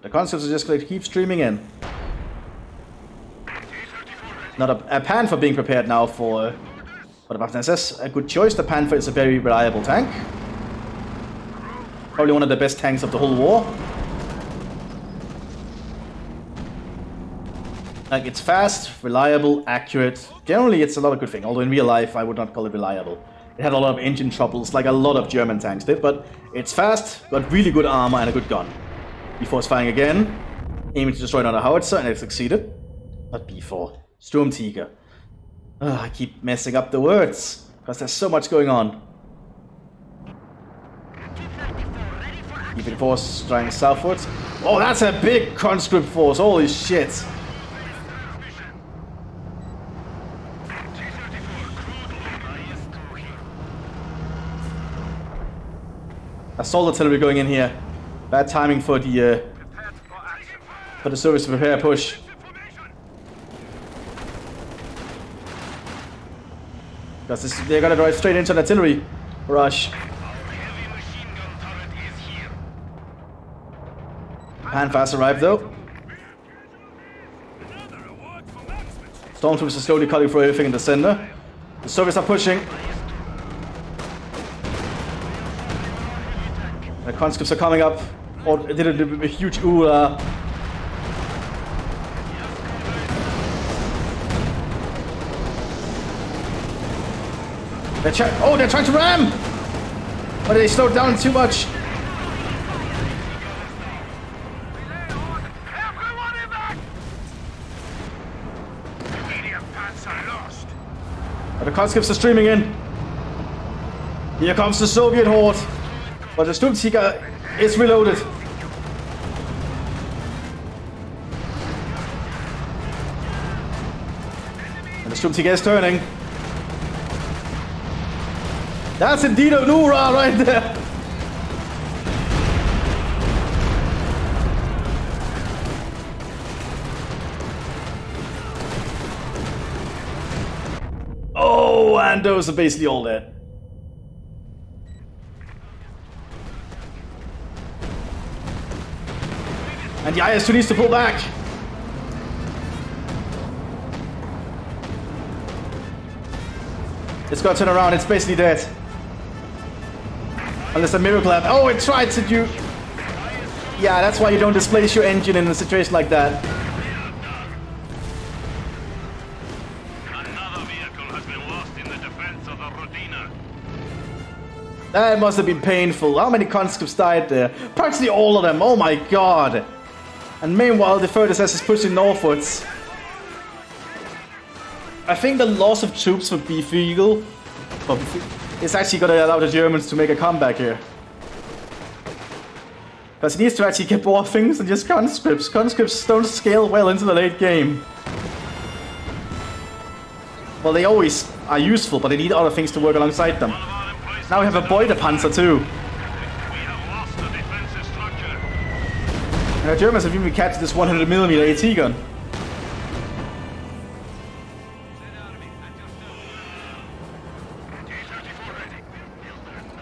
The conscripts are just gonna keep streaming in. Not a Panther being prepared now for the Waffen SS. A good choice. The Panther is a very reliable tank. Probably one of the best tanks of the whole war. Like, it's fast, reliable, accurate. Generally, it's a lot of good thing. Although in real life, I would not call it reliable. It had a lot of engine troubles, like a lot of German tanks did. But it's fast, got really good armor and a good gun. B4 is firing again, aiming to destroy another howitzer, and it succeeded. Not B4. Sturmtiger. I keep messing up the words, because there's so much going on. Keeping force trying southwards. Oh, that's a big conscript force, holy shit. Assault artillery going in here. Bad timing for the Soviets to prepare a push. Because they're gonna drive straight into an artillery rush. Panthers arrived though. Stormtroopers are slowly cutting through everything in the center. The Soviets are pushing. The conscripts are coming up. Oh, they did a huge ooh. They're trying to ram! But they slowed down too much. But the conscripts are streaming in. Here comes the Soviet horde. But the Sturmtiger is reloaded. And the Sturmtiger is turning. That's indeed a hoorah right there. Oh, and those are basically all dead. And the IS-2 needs to pull back. It's got to turn around. It's basically dead. Unless a miracle happens. Oh, it tried to do. Yeah, that's why you don't displace your engine in a situation like that. Another vehicle has been lost in the That must have been painful. How many conscripts died there? Practically all of them. Oh my god. And meanwhile, the third SS is pushing northwards. I think the loss of troops for Beef Eagle is actually going to allow the Germans to make a comeback here. Because he needs to actually get more things than just conscripts. Conscripts don't scale well into the late game. Well, they always are useful, but they need other things to work alongside them. Now we have a Beutepanzer too. And the Germans have even captured this 100mm AT gun.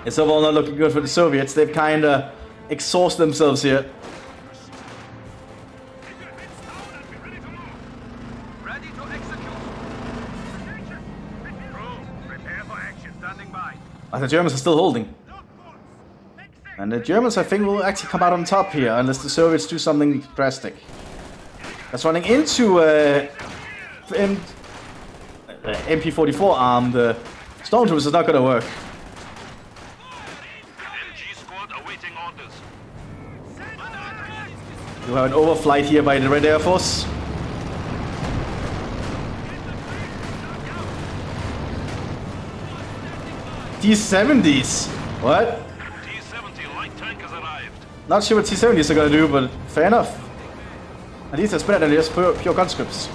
It's overall not looking good for the Soviets. They've kinda exhausted themselves here. And the Germans are still holding. And the Germans, I think, will actually come out on top here, unless the Soviets do something drastic. That's running into MP44 armed stormtroopers is not gonna work. You have an overflight here by the Red Air Force. T-70s? What? T-70 light tank has arrived. Not sure what T-70s are gonna do, but fair enough. At least it's better than just pure conscripts.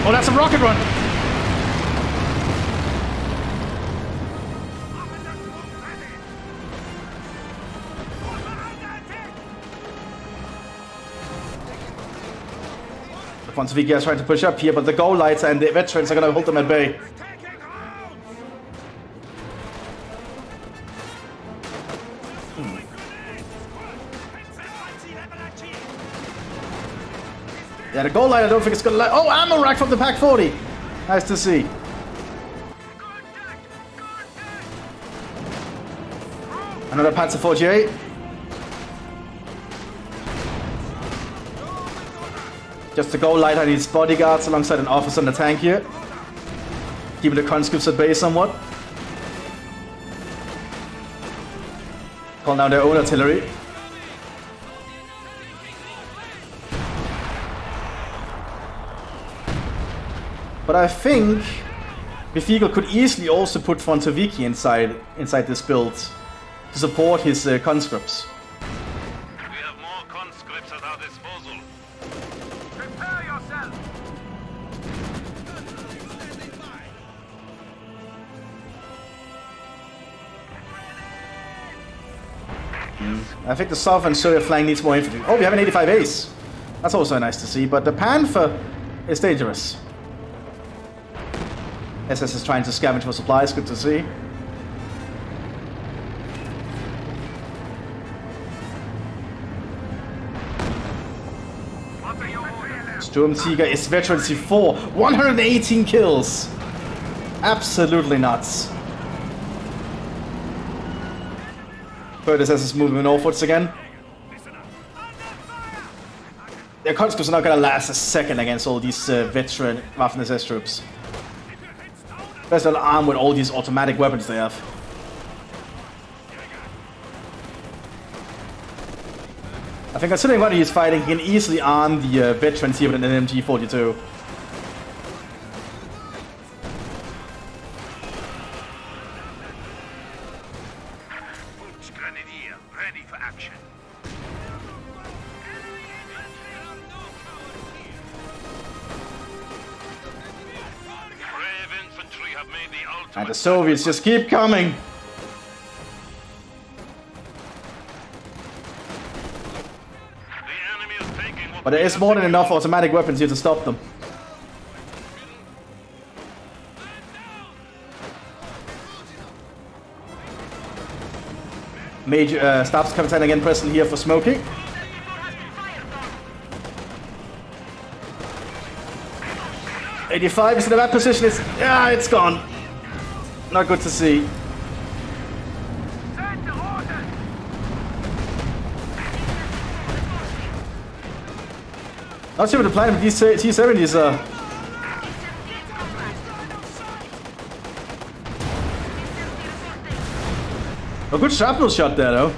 Oh, that's a rocket run! The Fonsevikia is trying to push up here, but the goal lights and the veterans are gonna hold them at bay. Yeah, the goal light, I don't think it's gonna light. Oh, ammo rack from the Pack 40. Nice to see. Another Panzer 48. Just the goal light and his bodyguards alongside an officer in the tank here. Keeping the conscripts at bay somewhat. Call down their own artillery. But I think Mthis could easily also put Frontoviki inside this build to support his conscripts. We have more conscripts at our disposal. Prepare yourself. I think the south and Syria flank needs more infantry. Oh, we have an 85 ace. That's also nice to see, but the Panther is dangerous. SS is trying to scavenge for supplies, good to see. Sturmtiger is veteran C4, 118 kills. Absolutely nuts. Third SS is moving northwards again. Their conscripts are not gonna last a second against all these veteran Waffen-SS troops. Best not armed with all these automatic weapons they have. I think considering what he's fighting, he can easily arm the veterans here with an MG42. Grenadier, ready for action. And the Soviets just keep coming. But there is more than enough automatic weapons here to stop them. Major Stabs Captain again present here for smoking. '85 is in a bad position. It's gone. Not good to see. Not sure what the plan with these T-70s are. A good shrapnel shot there, though.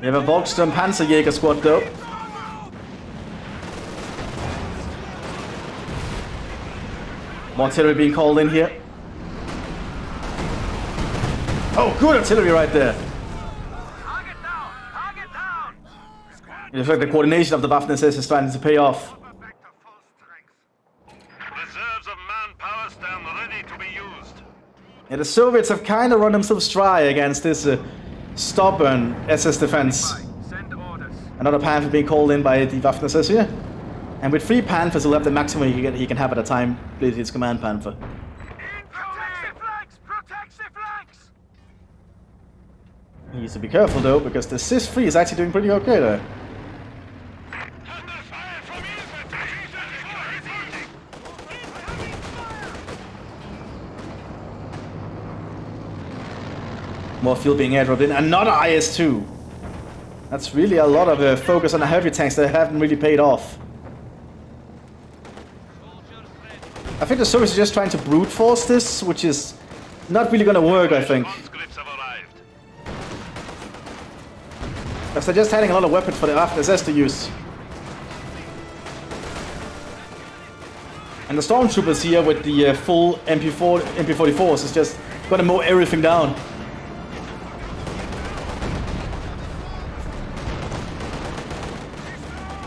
We have a Volkssturm Panzerjäger squad, though. More artillery being called in here. Oh, good artillery right there. In fact, the coordination of the Waffen-SS is starting to pay off. Reserves of manpower stand ready to be used. Yeah, the Soviets have kind of run themselves dry against this stubborn SS defense. Another Panther being called in by the Waffen-SS here. And with 3 Panthers, he'll have the maximum he can have at a time with his command Panther. Protect the flanks! Protect the flanks! He needs to be careful though, because the Cis-3 is actually doing pretty okay there. More fuel being airdropped in. Another IS-2. That's really a lot of focus on the heavy tanks that haven't really paid off. I think the Soviets are just trying to brute force this, which is not really going to work, I think. Because they're just having a lot of weapons for the Waffen-SS to use. And the Stormtroopers here with the full MP44s is just going to mow everything down.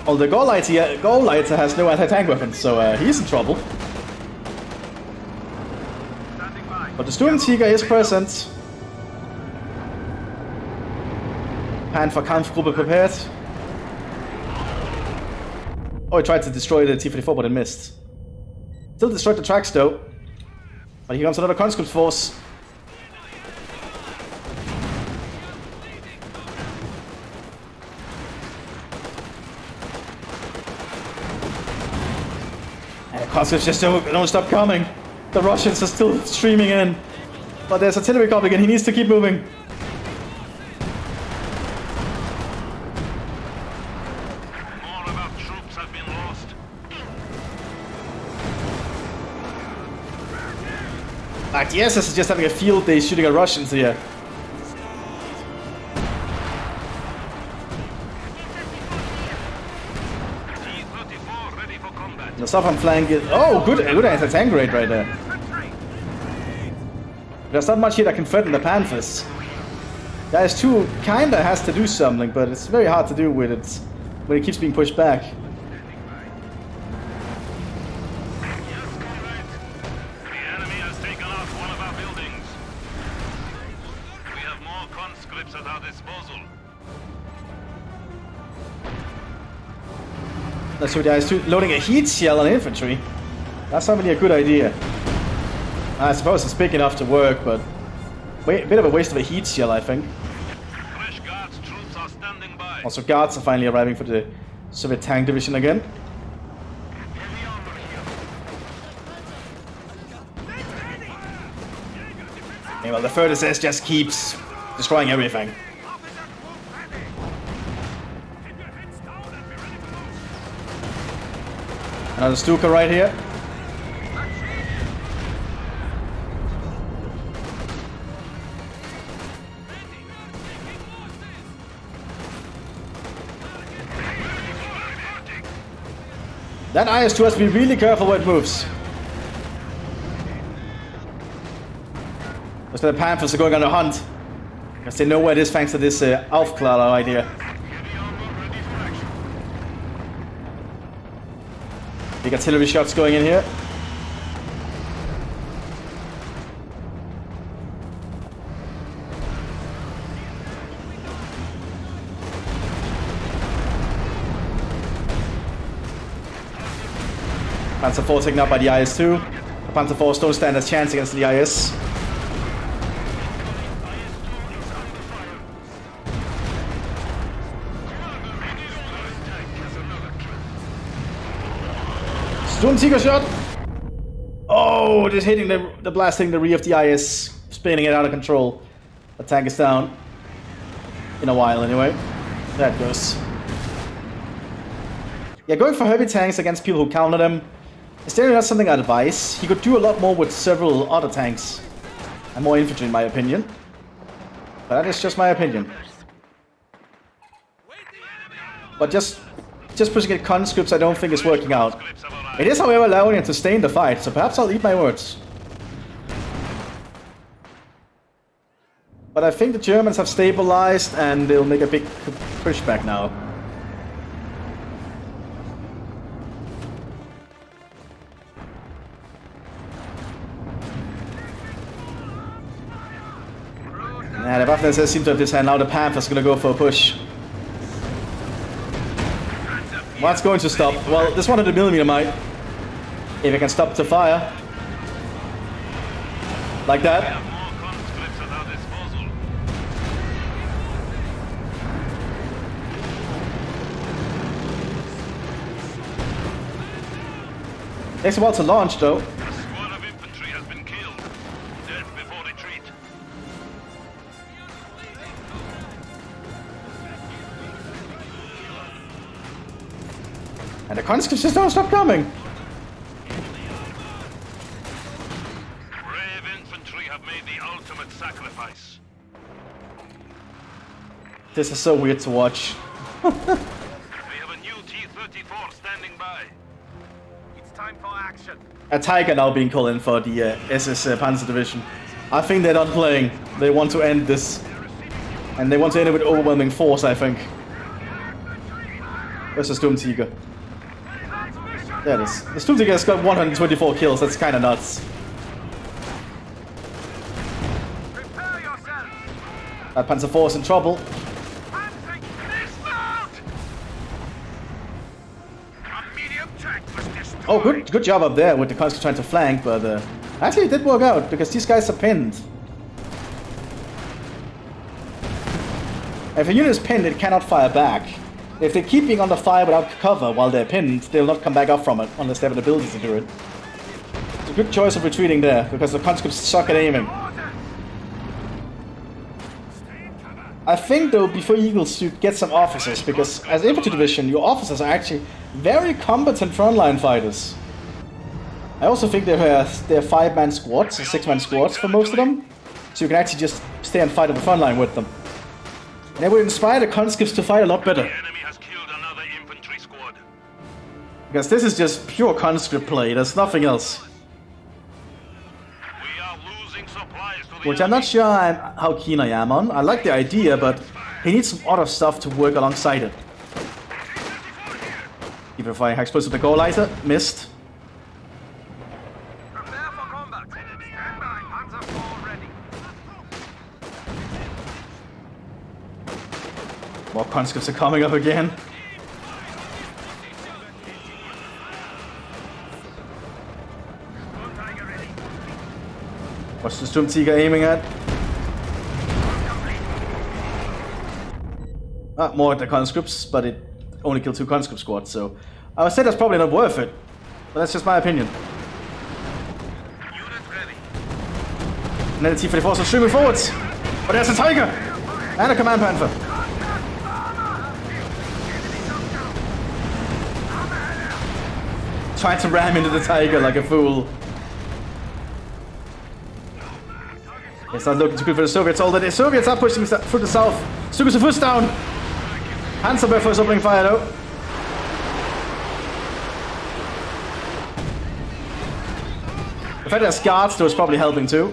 Well, the Gauleiter has no anti-tank weapons, so he's in trouble. But the Sturmtiger is present. Panther Kampfgruppe prepared. Oh, he tried to destroy the T-34, but it missed. Still destroyed the tracks, though. But here comes another conscript force. And the conscripts just don't stop coming. The Russians are still streaming in. But there's artillery coming and he needs to keep moving. More of our troops have been lost. Like, the SS is just having a field day shooting at Russians here. T-34 ready for combat. The southern flank is... Oh, good anti-tank rate right there. There's not much here that can threaten the Panthers. The IS-2 kinda has to do something, but it's very hard to do with it when it keeps being pushed back. Yes, comrade. The enemy has taken out one of our buildings. We have more conscripts at our disposal. Let's see what the IS-2 loading a heat shell on infantry. That's not really a good idea. I suppose it's big enough to work, but a bit of a waste of a heat shell, I think. Fresh guards troops are standing by. Also, guards are finally arriving for the Soviet tank division again. Okay, well, the 3rd SS just keeps destroying everything. Another Stuka right here. That IS-2 has to be really careful where it moves. Because the Panthers are going on a hunt. Because they know where it is thanks to this Aufklarer idea. Big artillery shots going in here. Panzer IV taken out by the IS-2. The Panzer IVs don't stand a chance against the IS. Sturmtiger shot! Oh, just hitting the blasting the rear of the IS, spinning it out of control. The tank is down. In a while, anyway. That goes. Yeah, going for heavy tanks against people who counter them It's definitely not something I'd advise. He could do a lot more with several other tanks and more infantry, in my opinion. But that is just my opinion. But just pushing at conscripts, I don't think is working out. It is, however, allowing him to stay in the fight, so perhaps I'll eat my words. But I think the Germans have stabilized and they'll make a big pushback now. Yeah, the Waffen seem to have this hand. Now the Panther's gonna go for a push. What's going to stop? Well, this 100mm might. If it can stop the fire. Like that. Takes a while to launch, though. A squad of infantry has been killed. Death before retreat. And the conscripts just don't stop coming. Brave infantry have made the ultimate sacrifice. This is so weird to watch. We have a new T-34 standing by. It's time for action. A Tiger now being called in for the SS Panzer Division. I think they're not playing. They want to end this. And they want to end it with overwhelming force, I think. Where's the Sturmtiger? There it is. The Sturmtiger has got 124 kills. That's kind of nuts. That Panzer IV is in trouble. Oh, good job up there with the conscripts trying to flank, but actually it did work out because these guys are pinned. If a unit is pinned, it cannot fire back. If they keep being under fire without cover while they're pinned, they'll not come back up from it unless they have an ability to do it. It's a good choice of retreating there because the conscripts suck at aiming. I think though, before Eagles should get some officers, because as infantry division, your officers are actually very competent frontline fighters. I also think they're 5-man squads, or 6-man squads for most of them, so you can actually just stay and fight on the frontline with them. And they will inspire the conscripts to fight a lot better. The enemy has killed another infantry squad. Because this is just pure conscript play, there's nothing else. We are losing supplies to the Which I'm not sure how keen I am on. I like the idea, but he needs some other stuff to work alongside it. Even if I explosive the goal lighter, missed. Prepare for combat. Stand by. Panzer IV ready. More conscripts are coming up again. What's the Sturmtiger aiming at? More at the conscripts, but it only killed 2 conscript squads, so I would say that's probably not worth it. But that's just my opinion. Unit ready. And then the T-34s are streaming forwards. But there's a Tiger! And a Command Panther. Trying to ram into the Tiger like a fool. It's not looking too good for the Soviets, although the Soviets are pushing through the south. Stukas a foot down. Panzerwerfer is opening fire though. The fact there's guards though is probably helping too.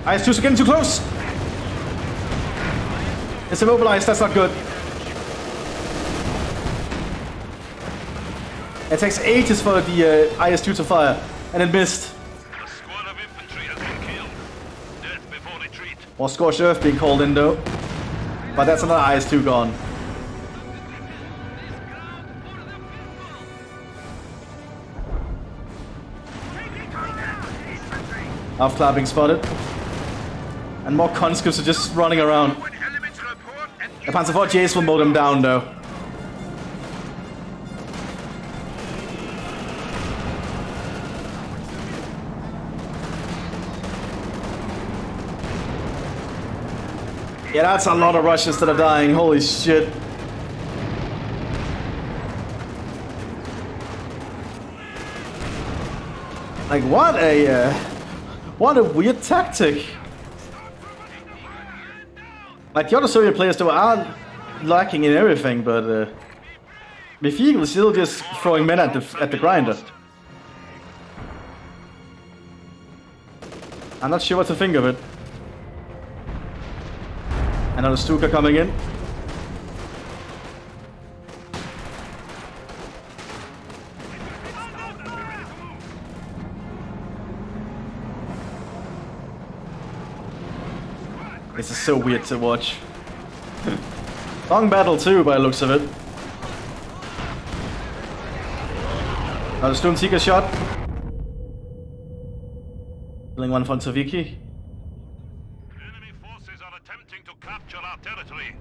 IS-2s are getting too close. It's immobilized, that's not good. It takes ages for the IS-2 to fire, and it missed. A squad of infantry has been killed. Death before retreat. More scorched earth being called in though. But that's another IS-2 gone. Aufklar being spotted. And more conscripts are just running around. The Panzer IV J's will mow them down though. Yeah, that's a lot of Russians that are dying, holy shit. Like, what a weird tactic. Like, the other Soviet players, though, are lacking in everything, but Mthis is still just throwing men at the grinder. I'm not sure what to think of it. Another Stuka coming in. This is so weird to watch. Long battle too, by the looks of it. Another Storm Seeker shot. Killing one from Saviki. Enemy forces are attempting to capture our territory.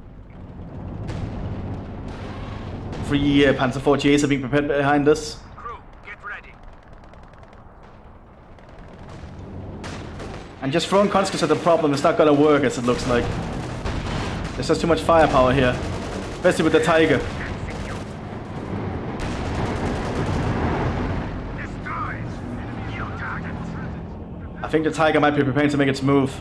3 Panzer 48s are being prepared behind us. Crew, get ready. And just throwing conscripts at the problem is not gonna work, as it looks like. There's just too much firepower here. Especially with the Tiger. I think the Tiger might be preparing to make its move.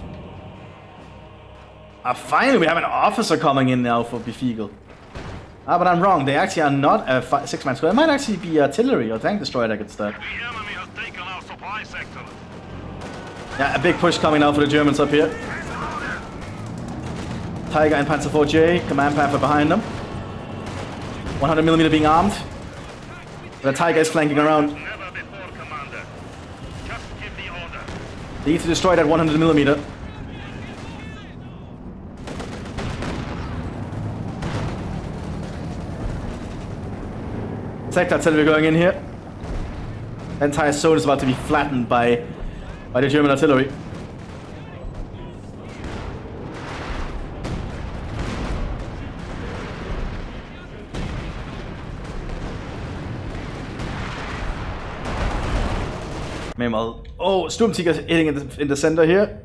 Finally we have an officer coming in now for Befiegel. But I'm wrong, they actually are not a 6-man squad. It might actually be artillery or tank destroyer that gets that. The enemy has taken our supply sector. Yeah, a big push coming now for the Germans up here. Tiger and Panzer 4J, Command Panther behind them. 100mm being armed. The Tiger is flanking around. Never before, Commander. Just give the order. They need to destroy that 100mm. Sector artillery going in here. The entire zone is about to be flattened by the German artillery. Meanwhile, oh, Sturmtiger hitting in the center here.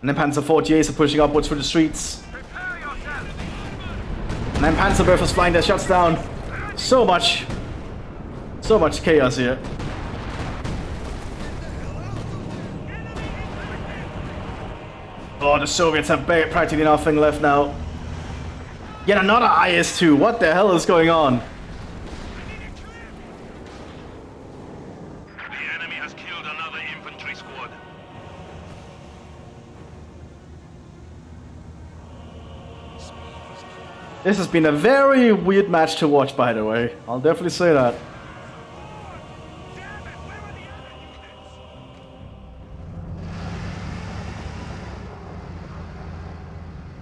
And then Panzer 48s are pushing upwards through the streets. And then Panzerwerfers flying their shots down. So much chaos here. Oh, the Soviets have practically nothing left now. Yet another IS-2. What the hell is going on? The enemy has killed another infantry squad. This has been a very weird match to watch, by the way. I'll definitely say that.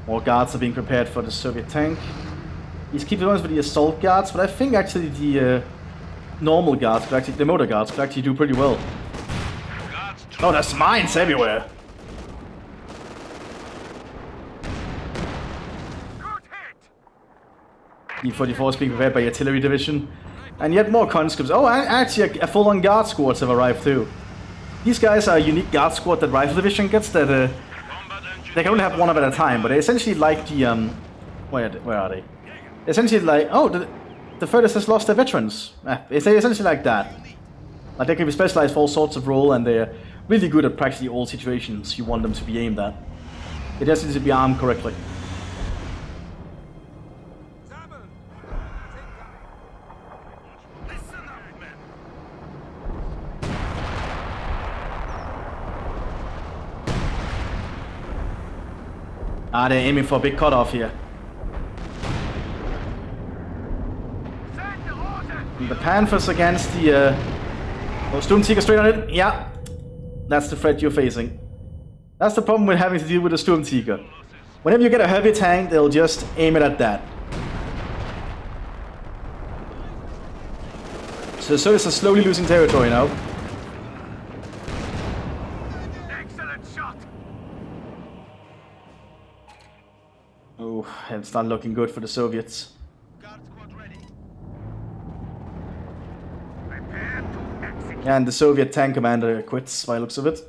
More guards are being prepared for the Soviet tank. He's keeping on with the assault guards, but I think actually the normal guards, the motor guards, could actually do pretty well. Oh, there's mines everywhere. E-44 is being prepared by artillery division. And yet more conscripts. Oh, actually a full-on guard squads have arrived too. These guys are a unique guard squad that Rifle Division gets that they can only have one of at a time, but they essentially like the where are they? Essentially like, oh, the furthest has lost their veterans. It's essentially like that. Like they can be specialized for all sorts of role, and they're really good at practically all situations you want them to be aimed at. They just need to be armed correctly. They're aiming for a big cutoff here. And the Panthers against the oh, Sturmtiger straight on it. Yeah, that's the threat you're facing. That's the problem with having to deal with a Sturmtiger. Whenever you get a heavy tank, they'll just aim it at that. So it's slowly losing territory now. Oh, it's not looking good for the Soviets. Yeah, and the Soviet tank commander quits by the looks of it.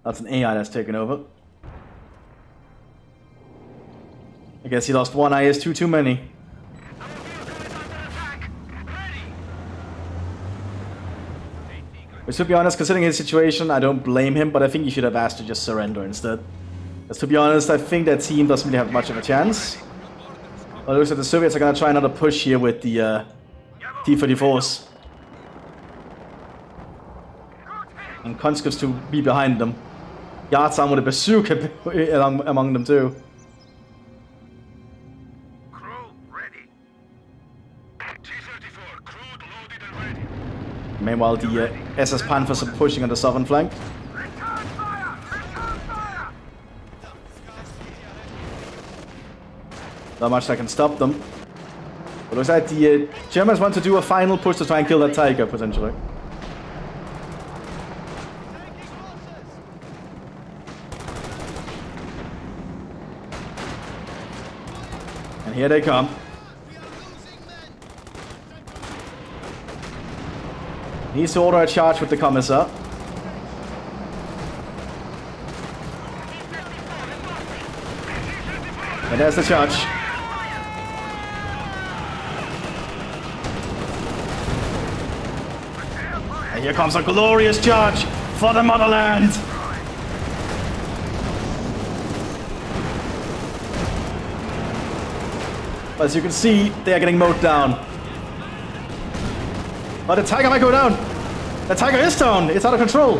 That's an AI that's taken over. I guess he lost one IS-2 too many. Which, to be honest, considering his situation, I don't blame him, but I think he should have asked to just surrender instead. Because to be honest, I think that team doesn't really have much of a chance. Well, it looks like the Soviets are gonna try another push here with the T-34s. And conscripts to be behind them. Guards armed with a bazooka among them too. Crew ready. T-34, crew loaded and ready. Meanwhile, the SS Panthers are pushing on the southern flank. Return fire! Return fire! Not much that can stop them. But looks like the Germans want to do a final push to try and kill that Tiger, potentially. And here they come. Needs to order a charge with the Commissar. And there's the charge. And here comes a glorious charge for the motherland. But as you can see, they are getting mowed down. But the Tiger might go down. The Tiger is down. It's out of control.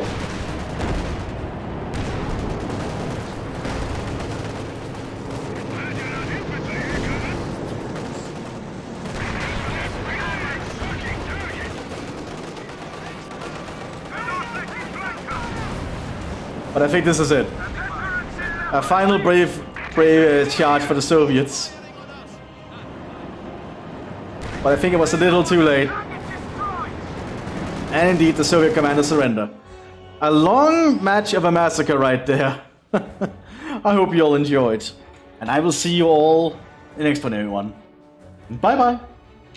But I think this is it. A final brave charge for the Soviets. But I think it was a little too late. And indeed, the Soviet commander surrender. A long match of a massacre right there. I hope you all enjoyed. And I will see you all in the next one, everyone. Bye bye.